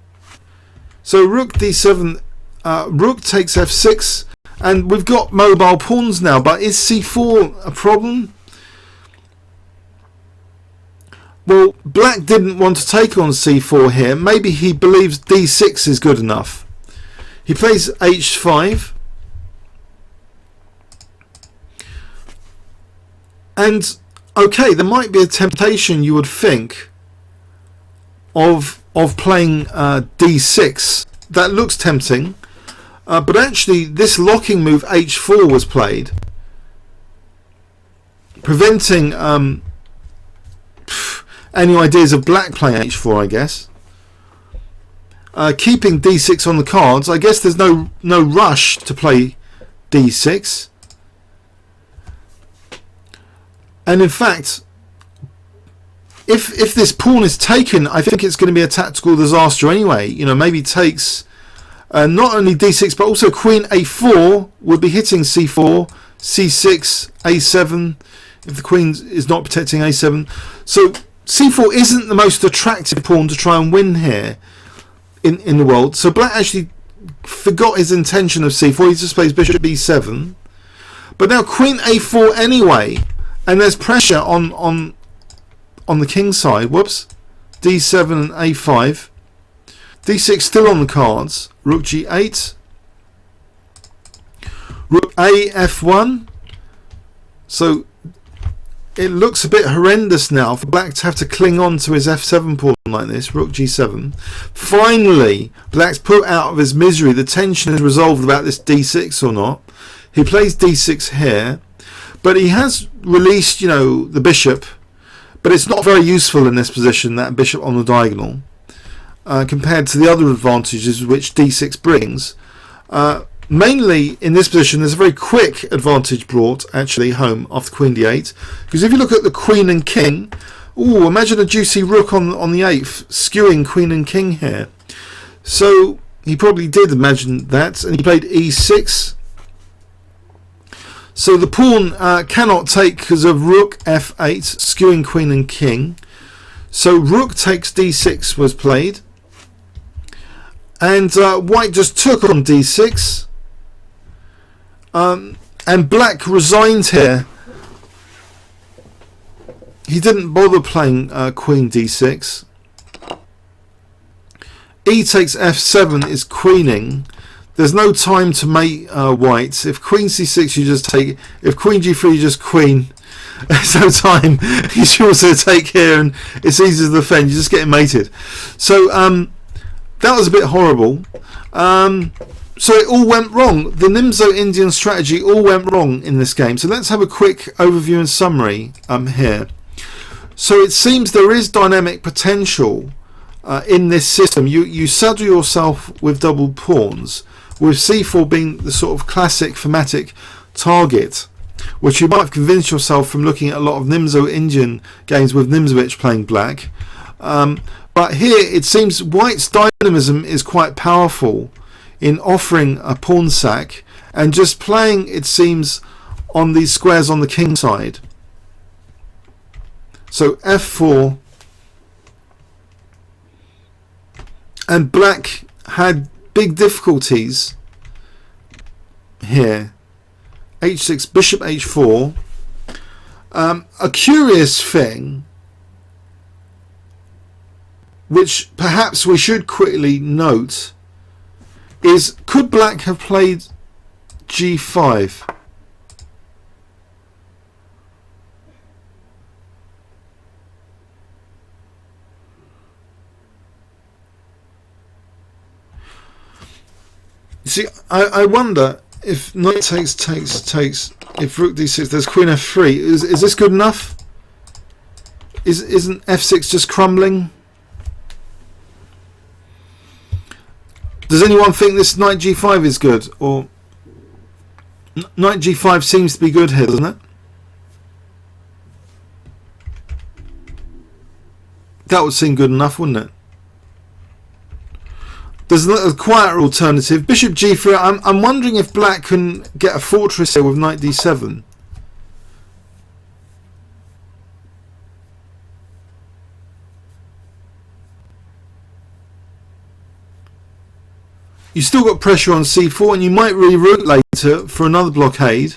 So rook d7, rook takes f6, and we've got mobile pawns now, but is c4 a problem? Well, black didn't want to take on c4 here. Maybe he believes d6 is good enough. He plays h5. And okay, there might be a temptation, you would think, of playing d6. That looks tempting, but actually this locking move h4 was played, preventing any ideas of black playing h4, I guess. Keeping d6 on the cards. I guess there's no rush to play d6. And in fact, if this pawn is taken, I think it's going to be a tactical disaster anyway. You know, maybe takes not only d6 but also queen a4 would be hitting c4, c6, a7 if the queen is not protecting a7. So c4 isn't the most attractive pawn to try and win here in the world. So black actually forgot his intention of c4. He just plays bishop b7. But now queen a4 anyway, and there's pressure on the king side. Whoops. d7 and a5. d6 still on the cards. Rook g8. Rook a f1. So it looks a bit horrendous now for black to have to cling on to his f7 pawn like this. Rook g7. Finally, black's put out of his misery. The tension is resolved about this d6 or not. He plays d6 here, but he has released, you know, the bishop, but it's not very useful in this position, that bishop on the diagonal, compared to the other advantages which d6 brings. Mainly in this position, there's a very quick advantage brought actually home after queen d8, because if you look at the queen and king, ooh, imagine a juicy rook on the 8th skewing queen and king here. So he probably did imagine that, and he played e6. So the pawn cannot take because of rook f8 skewing queen and king. So rook takes d6 was played, and white just took on d6, and black resigned here. He didn't bother playing queen d6. E takes f7 is queening. There's no time to mate white. If queen c6 you just take, if queen g3 you just queen. There's no time. You should also take here, and it's easy to defend. You just get mated. So that was a bit horrible. So it all went wrong. The Nimzo Indian strategy all went wrong in this game. So let's have a quick overview and summary here. So it seems there is dynamic potential in this system. You saddle yourself with double pawns, with c4 being the sort of classic thematic target, which you might have convinced yourself from looking at a lot of Nimzo Indian games with Nimzovich playing black. But here it seems white's dynamism is quite powerful in offering a pawn sack and just playing, it seems, on these squares on the king side. So f4, and black had big difficulties here. h6, bishop h4. A curious thing, which perhaps we should quickly note, is could black have played g5? See, I wonder if knight takes, if rook d6, there's queen f3. Is this good enough? Isn't f6 just crumbling? Does anyone think this knight g5 is good? Or knight g5 seems to be good here, doesn't it? That would seem good enough, wouldn't it? There's a quieter alternative. Bishop g3. I'm wondering if black can get a fortress here with knight d7. You still got pressure on c4, and you might reroute later for another blockade.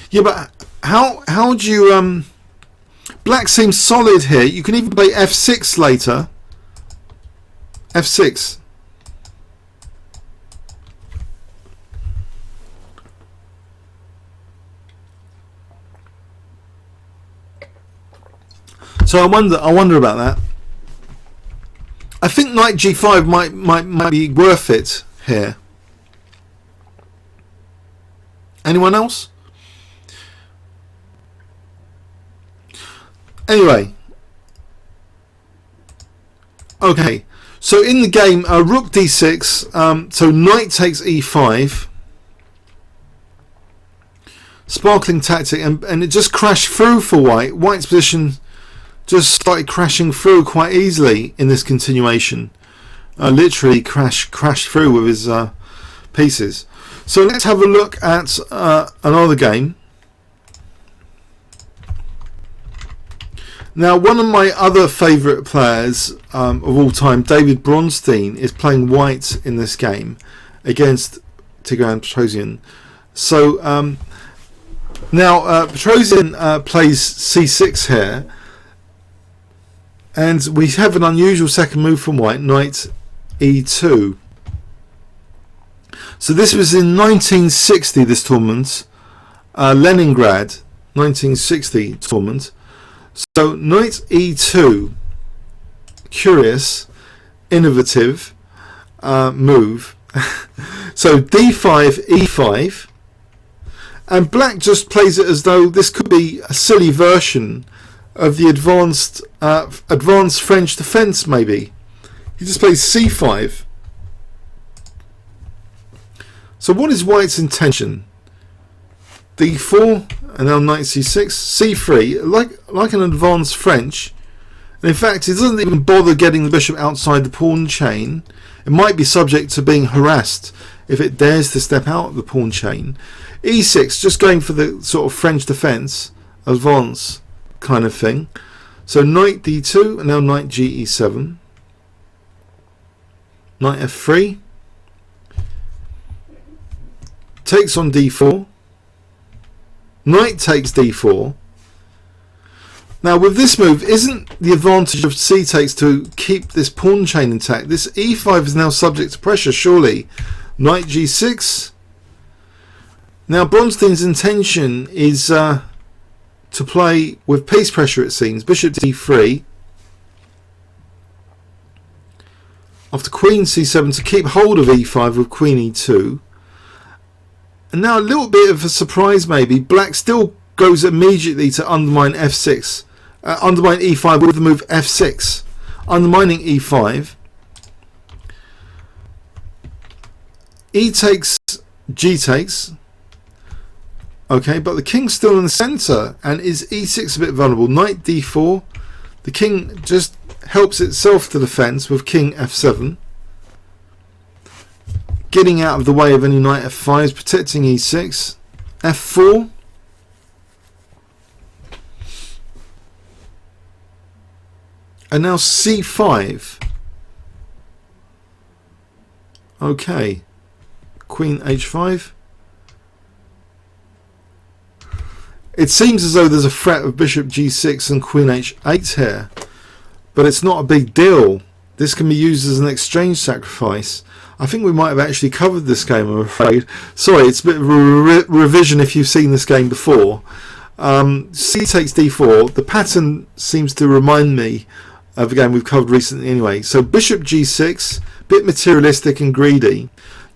Yeah, but how do you black seems solid here. You can even play f6 later. f6. So I wonder about that. I think knight g5 might be worth it here. Anyone else? Anyway, okay. So in the game, rook d6. So knight takes e5. Sparkling tactic, and it just crashed through for white. White's position just started crashing through quite easily in this continuation. Literally crashed through with his pieces. So let's have a look at another game. Now, one of my other favourite players of all time, David Bronstein, is playing white in this game against Tigran Petrosian. So now Petrosian plays c6 here. And we have an unusual second move from white, knight e2. So this was in 1960, this tournament, Leningrad, 1960 tournament. So knight e2, curious, innovative move. So d5, e5, and black just plays it as though this could be a silly version of the advanced French defense, maybe. He just plays c5. So what is white's intention? d4, and now knight c6, c3, like an advanced French. And in fact, he doesn't even bother getting the bishop outside the pawn chain. It might be subject to being harassed if it dares to step out of the pawn chain. e6, just going for the sort of French defense, advance kind of thing. So knight d2, and now knight ge7, knight f3, takes on d4, knight takes d4. Now with this move, isn't the advantage of c takes to keep this pawn chain intact? This e5 is now subject to pressure, surely. Knight g6. Now Bronstein's intention is to play with piece pressure, it seems. Bishop d3. After queen c7 to keep hold of e5 with queen e2. And now a little bit of a surprise maybe. Black still goes immediately to undermine f6. Undermine e5 with the move f6. Undermining e5. E takes, g takes. Okay, but the king's still in the centre, and is e6 a bit vulnerable? Knight d4. The king just helps itself to defence with king f7. Getting out of the way of any knight f5s, protecting e6. f4. And now c5. Okay. Queen h5. It seems as though there's a threat of bishop g6 and queen h8 here, but it's not a big deal. This can be used as an exchange sacrifice. I think we might have actually covered this game, I'm afraid. Sorry, it's a bit of a revision if you've seen this game before. C takes d4. The pattern seems to remind me of a game we've covered recently anyway. So bishop g6, bit materialistic and greedy,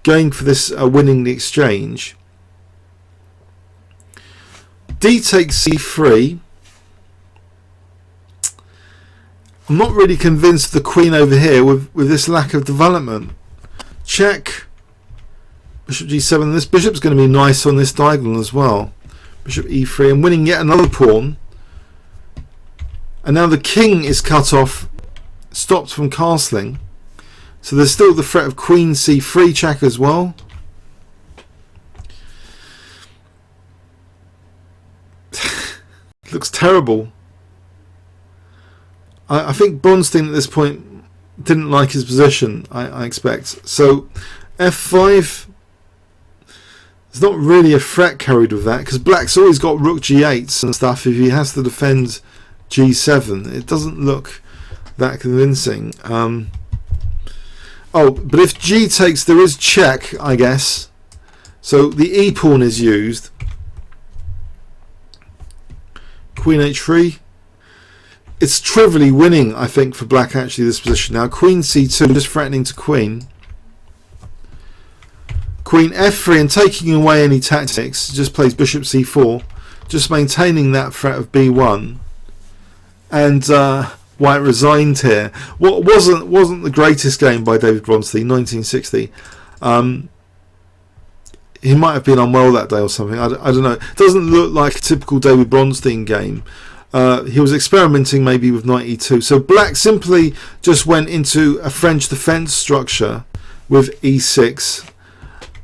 going for this winning the exchange. D takes c3. I'm not really convinced of the queen over here with this lack of development. Check. Bishop g7. This bishop's going to be nice on this diagonal as well. Bishop e3 and winning yet another pawn. And now the king is cut off, stopped from castling. So there's still the threat of queen c3 check as well. Looks terrible. I think Bronstein at this point didn't like his position, I expect. So f5, there's not really a threat carried with that, because black's always got rook g8s and stuff if he has to defend g7. It doesn't look that convincing. Oh, but if g takes, there is check, I guess. So the e pawn is used. Queen h3. It's trivially winning, I think, for black actually this position. Now queen c2, just threatening to queen. Queen f3 and taking away any tactics, just plays bishop c4, just maintaining that threat of b1. And white resigned here. What wasn't the greatest game by David Bronstein, 1960. He might have been unwell that day or something. I don't know. It doesn't look like a typical David Bronstein game. He was experimenting maybe with knight e2. So black simply just went into a French defense structure with e6,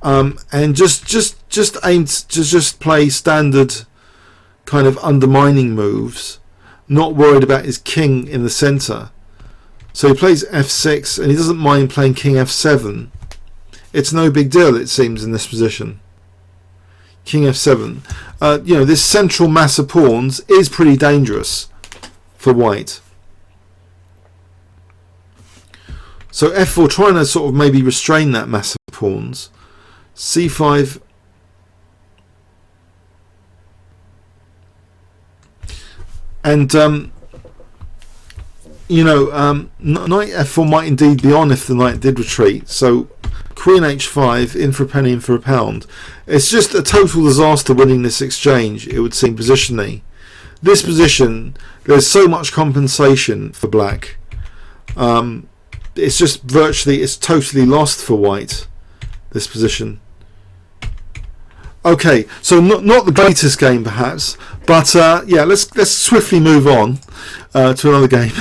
and just aimed to just play standard kind of undermining moves, not worried about his king in the center. So he plays f6 and he doesn't mind playing king f7. It's no big deal, it seems, in this position. King f7. You know, this central mass of pawns is pretty dangerous for white. So f4, trying to sort of maybe restrain that mass of pawns. c5. And you know, knight f4 might indeed be on if the knight did retreat. So queen h5, in for a penny, in for a pound. It's just a total disaster winning this exchange, it would seem, positionally. This position, there's so much compensation for black. It's just virtually, it's totally lost for white, this position. Okay, so not the greatest game perhaps, but yeah, let's swiftly move on to another game.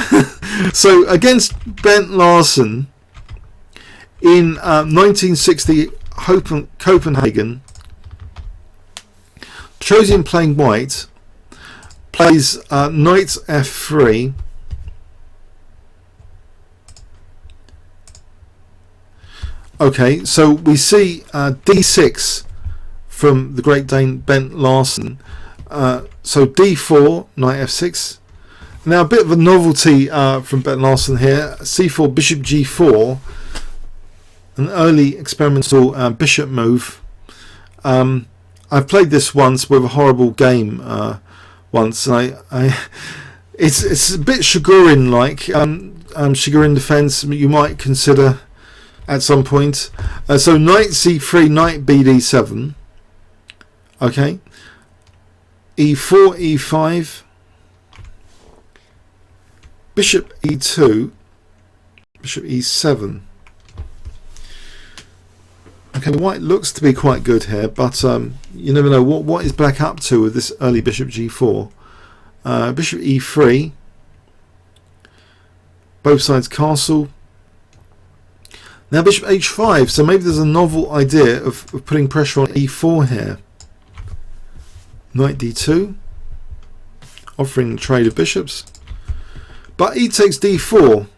So against Bent Larsen in 1960 Copenhagen, Petrosian playing white plays knight f3. Okay, so we see d6 from the great Dane Bent Larsen. So d4, knight f6. Now a bit of a novelty from Bent Larsen here. c4, bishop g4, an early experimental bishop move. I've played this once with a horrible game once. It's a bit Shigurin like. Shigurin defense you might consider at some point. So knight c3, knight bd7. Okay. e4, e5. Bishop e2. Bishop e7. Okay, white looks to be quite good here, but you never know what is black up to with this early bishop g4. Bishop e3. Both sides castle. Now bishop h5, so maybe there's a novel idea of putting pressure on e4 here. Knight d2, offering the trade of bishops. But e takes d4.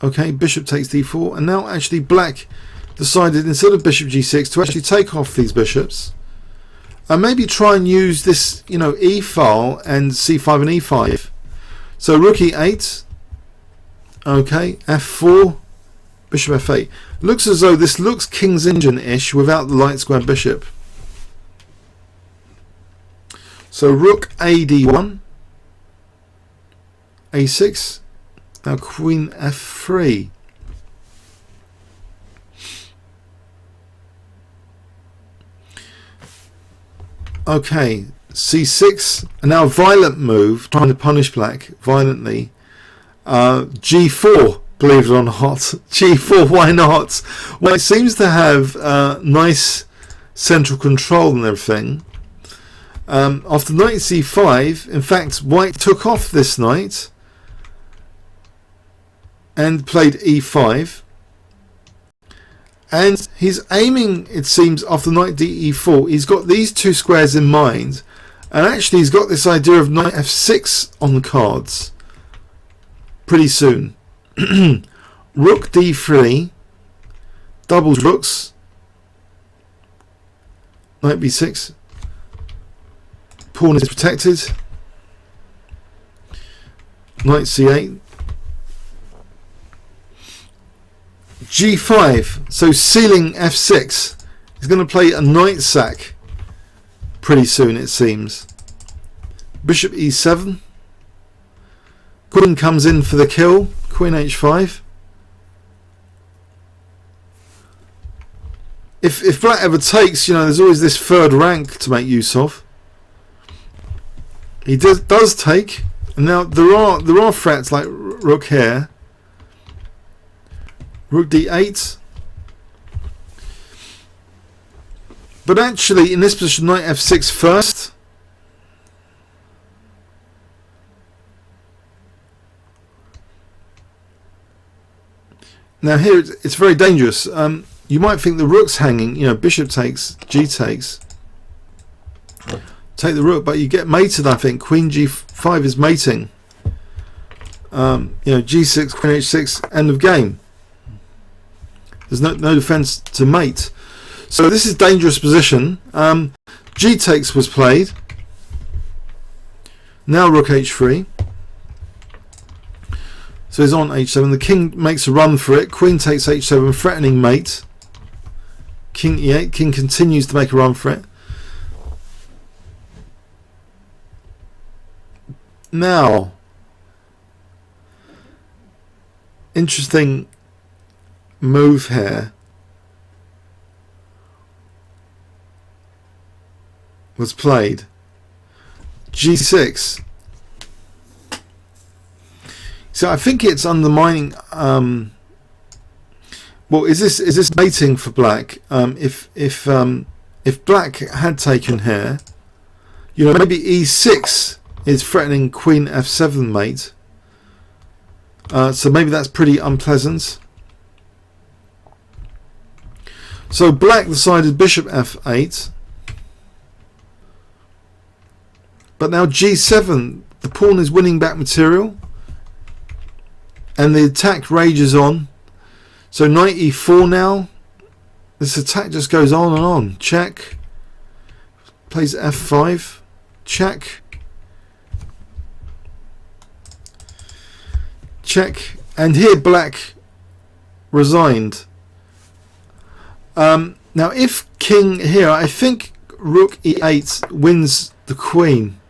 Okay, bishop takes d4, and now actually black decided instead of bishop g6 to actually take off these bishops and maybe try and use this, you know, e file and c5 and e5. So rook e8. Okay, f4, bishop f8. Looks as though this looks King's Indian-ish without the light square bishop. So rook a d1, a6, Now queen f3. Okay, c6, and now a violent move, trying to punish black violently. g4, believe it or not. g4, why not? Well, it seems to have nice central control and everything. After knight c5, in fact, white took off this knight and played e5. And he's aiming, it seems, after knight de4. He's got these two squares in mind. And actually he's got this idea of knight f6 on the cards pretty soon. Rook d3, doubles rooks, knight b6, pawn is protected, knight c8, g5, so sealing f6. He's going to play a knight sack pretty soon, it seems. Bishop e7, queen comes in for the kill, queen h5. If black ever takes, you know, there's always this third rank to make use of. He does take, and now there are threats like rook here, rook d8. But actually, in this position, knight f6 first. Now here it's very dangerous. You might think the rook's hanging. You know, bishop takes, g takes. Take the rook, but you get mated. I think queen g5 is mating. You know, g6, queen h6, end of game. There's no defense to mate. So this is dangerous position. G takes was played. Now rook h3. So he's on h7. The king makes a run for it. Queen takes h7, threatening mate. King e8. King continues to make a run for it. Now, interesting move here was played. g6. So I think it's undermining. Well, is this mating for black? If black had taken here, you know, maybe e6 is threatening queen f7 mate. So maybe that's pretty unpleasant. So black decided bishop f8. But now g7, the pawn is winning back material. And the attack rages on. So knight e4 now. This attack just goes on and on. Check. Plays f5. Check. Check. And here black resigned. Now if king here, I think rook e8 wins the queen.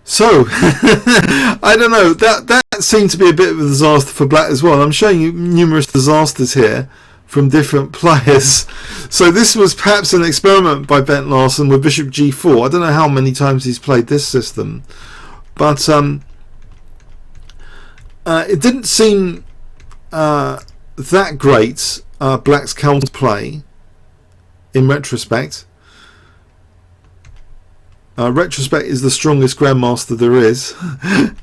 So I don't know, that seemed to be a bit of a disaster for black as well. I'm showing you numerous disasters here from different players. So this was perhaps an experiment by Bent Larsen with bishop g4. I don't know how many times he's played this system, but it didn't seem that great, black's counterplay, in retrospect. Retrospect is the strongest grandmaster there is.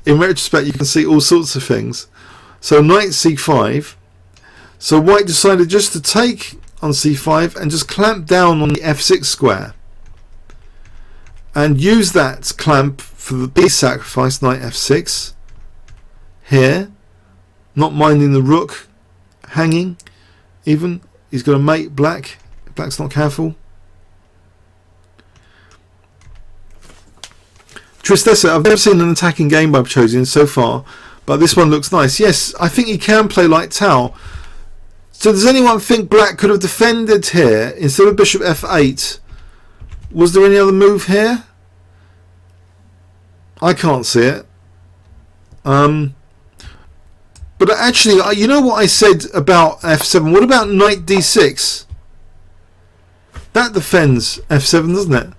In retrospect you can see all sorts of things. So knight c5. So white decided just to take on c5 and just clamp down on the f6 square. And use that clamp for the b sacrifice, knight f6. Here. Not minding the rook hanging even. He's going to mate black. Black's not careful. Tristessa, I've never seen an attacking game by Petrosian so far, but this one looks nice. Yes, I think he can play like Tau. So does anyone think black could have defended here instead of bishop f8? Was there any other move here? I can't see it. But actually, you know what I said about f7? What about knight d6? That defends f7, doesn't it?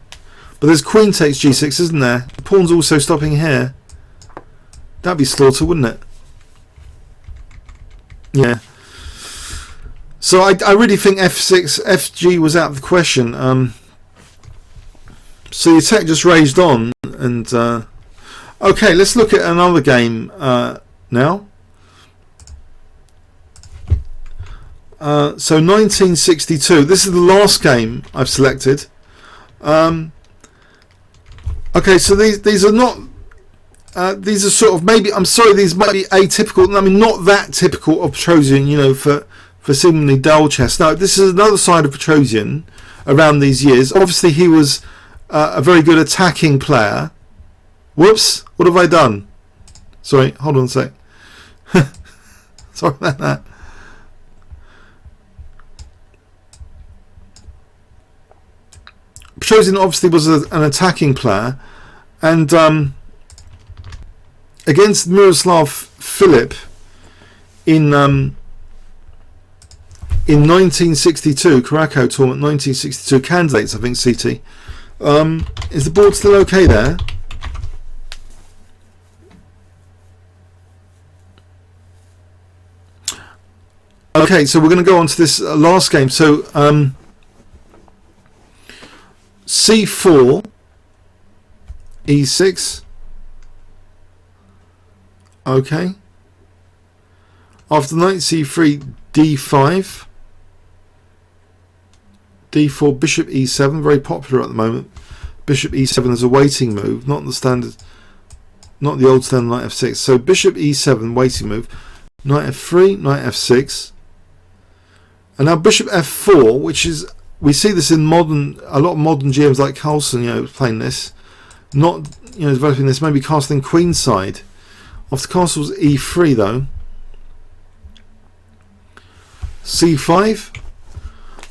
But there's queen takes g6, isn't there? The pawn's also stopping here. That'd be slaughter, wouldn't it? Yeah. So I really think f6, fg was out of the question. So the attack just raged on, and okay, let's look at another game now. So 1962. This is the last game I've selected. Okay, so these are not. These are sort of, maybe, I'm sorry, these might be atypical. I mean, not that typical of Petrosian, you know, for seemingly dull chess. No, this is another side of Petrosian around these years. Obviously, he was a very good attacking player. Whoops, what have I done? Sorry, hold on a sec. Sorry about that. Petrosian obviously was an attacking player, and against Miroslav Filip in 1962, Krakow tournament, 1962 candidates, I think, CT. Is the board still okay there? Okay, so we're going to go on to this last game. So c4, e6. Okay. After knight c3, d5. d4, bishop e7, very popular at the moment. Bishop e7 is a waiting move, not the standard, not the old standard knight f6. So bishop e7, waiting move. Knight f3, knight f6. And now bishop f4, which is, we see this in modern, a lot of modern GMs like Carlsen, you know, playing this, not, you know, developing this, maybe castling queenside. After castles e3 though. c5.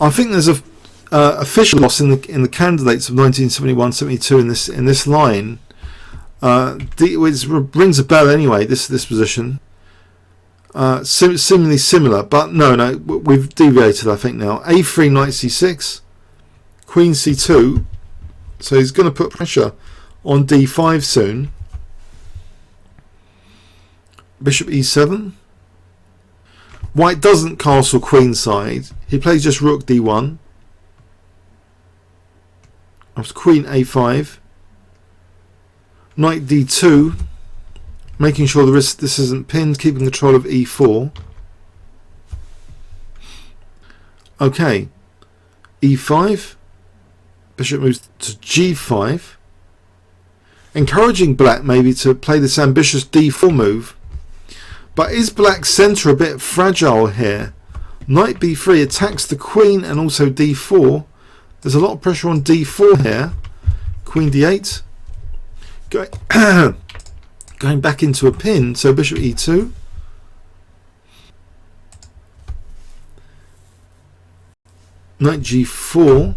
I think there's a official loss in the candidates of 1971-72 in this line. It rings a bell anyway. This position. Seemingly similar, but no, we've deviated, I think, now. a3, knight c6, queen c2, so he's going to put pressure on d5 soon. Bishop e7. White doesn't castle queenside, he plays just rook d1. After queen a5, knight d2, making sure this isn't pinned, keeping control of e4. Okay, e5, bishop moves to g5, encouraging black maybe to play this ambitious d4 move. But is black's centre a bit fragile here? Knight b3 attacks the queen and also d4. There's a lot of pressure on d4 here. Queen d8. Going back into a pin, so bishop e2. Knight g4,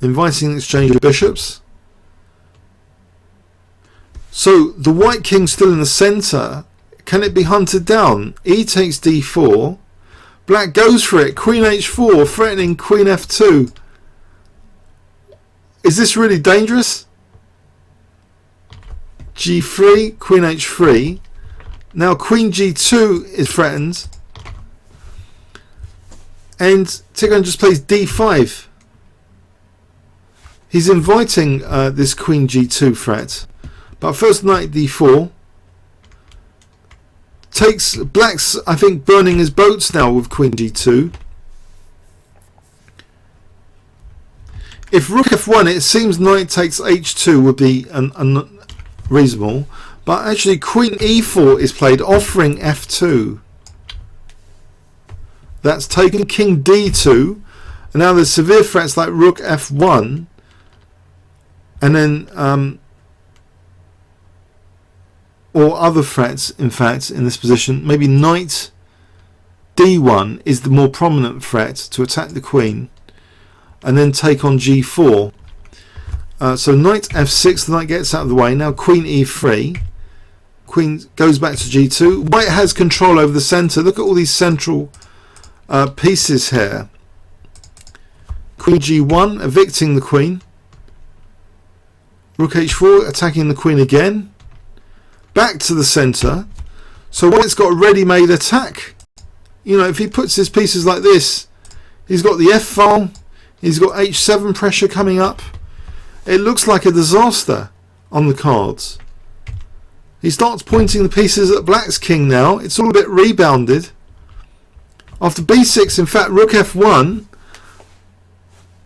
inviting an exchange of bishops. So the white king still in the centre. Can it be hunted down? E takes d4. Black goes for it. Queen h4, threatening queen f2. Is this really dangerous? g3, queen h3. Now queen g2 is threatened. And Tigran just plays d5. He's inviting this queen g2 threat. But first knight d4. Takes black's, I think, burning his boats now with queen g2. If rook f1, it seems knight takes h2 would be reasonable, but actually queen e4 is played, offering f2. That's taken. King d2, and now there's severe threats like rook f1, and then or other threats, in fact, in this position. Maybe knight d1 is the more prominent threat to attack the queen, and then take on g4. So knight f6, the knight gets out of the way. Now queen e3, queen goes back to g2. White has control over the centre. Look at all these central pieces here. Queen g1, evicting the queen. Rook h4, attacking the queen again. Back to the centre. So White's got a ready-made attack. You know, if he puts his pieces like this, he's got the f file. He's got h7 pressure coming up. It looks like a disaster on the cards. He starts pointing the pieces at Black's king now. It's all a bit rebounded. After b6, in fact, rook f1.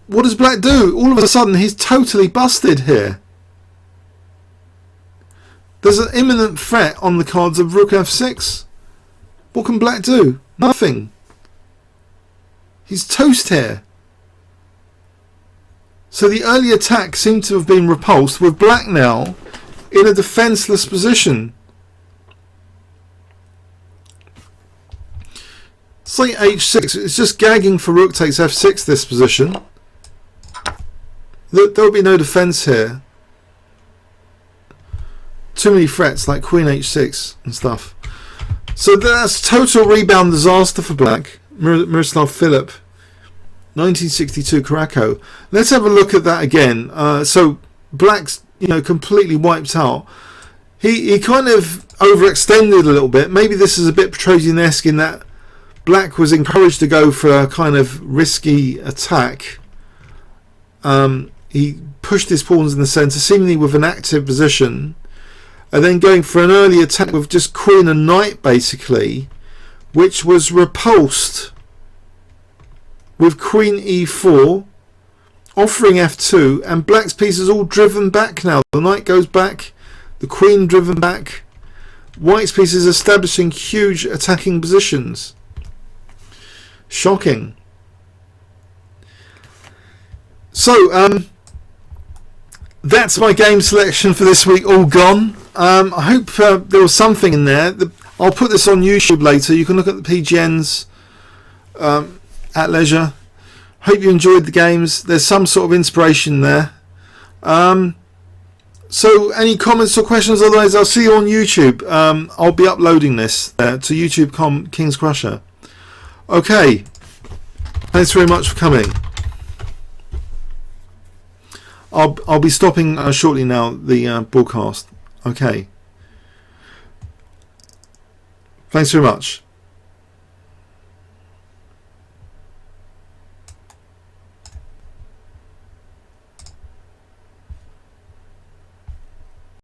What does Black do? All of a sudden, he's totally busted here. There's an imminent threat on the cards of rook f6. What can Black do? Nothing. He's toast here. So the early attack seemed to have been repulsed, with Black now in a defenceless position. Say h6. It's just gagging for rook takes f6 this position. There will be no defence here. Too many threats like queen h6 and stuff. So that's total rebound disaster for Black. Miroslav Filip, 1962 Krakow. Let's have a look at that again. So Black's, you know, completely wiped out. He kind of overextended a little bit. Maybe this is a bit Petrosian-esque in that Black was encouraged to go for a kind of risky attack. He pushed his pawns in the centre, seemingly with an active position, and then going for an early attack with just queen and knight basically, which was repulsed with queen e4, offering f2, and Black's pieces all driven back now. The knight goes back, the queen driven back, White's pieces establishing huge attacking positions. Shocking. So that's my game selection for this week, all gone. I hope there was something in there. I'll put this on YouTube later. You can look at the PGNs at leisure. Hope you enjoyed the games. There's some sort of inspiration there. So any comments or questions? Otherwise, I'll see you on YouTube. I'll be uploading this to YouTube.com Kingscrusher. Okay. Thanks very much for coming. I'll be stopping shortly now the broadcast. Okay. Thanks very much.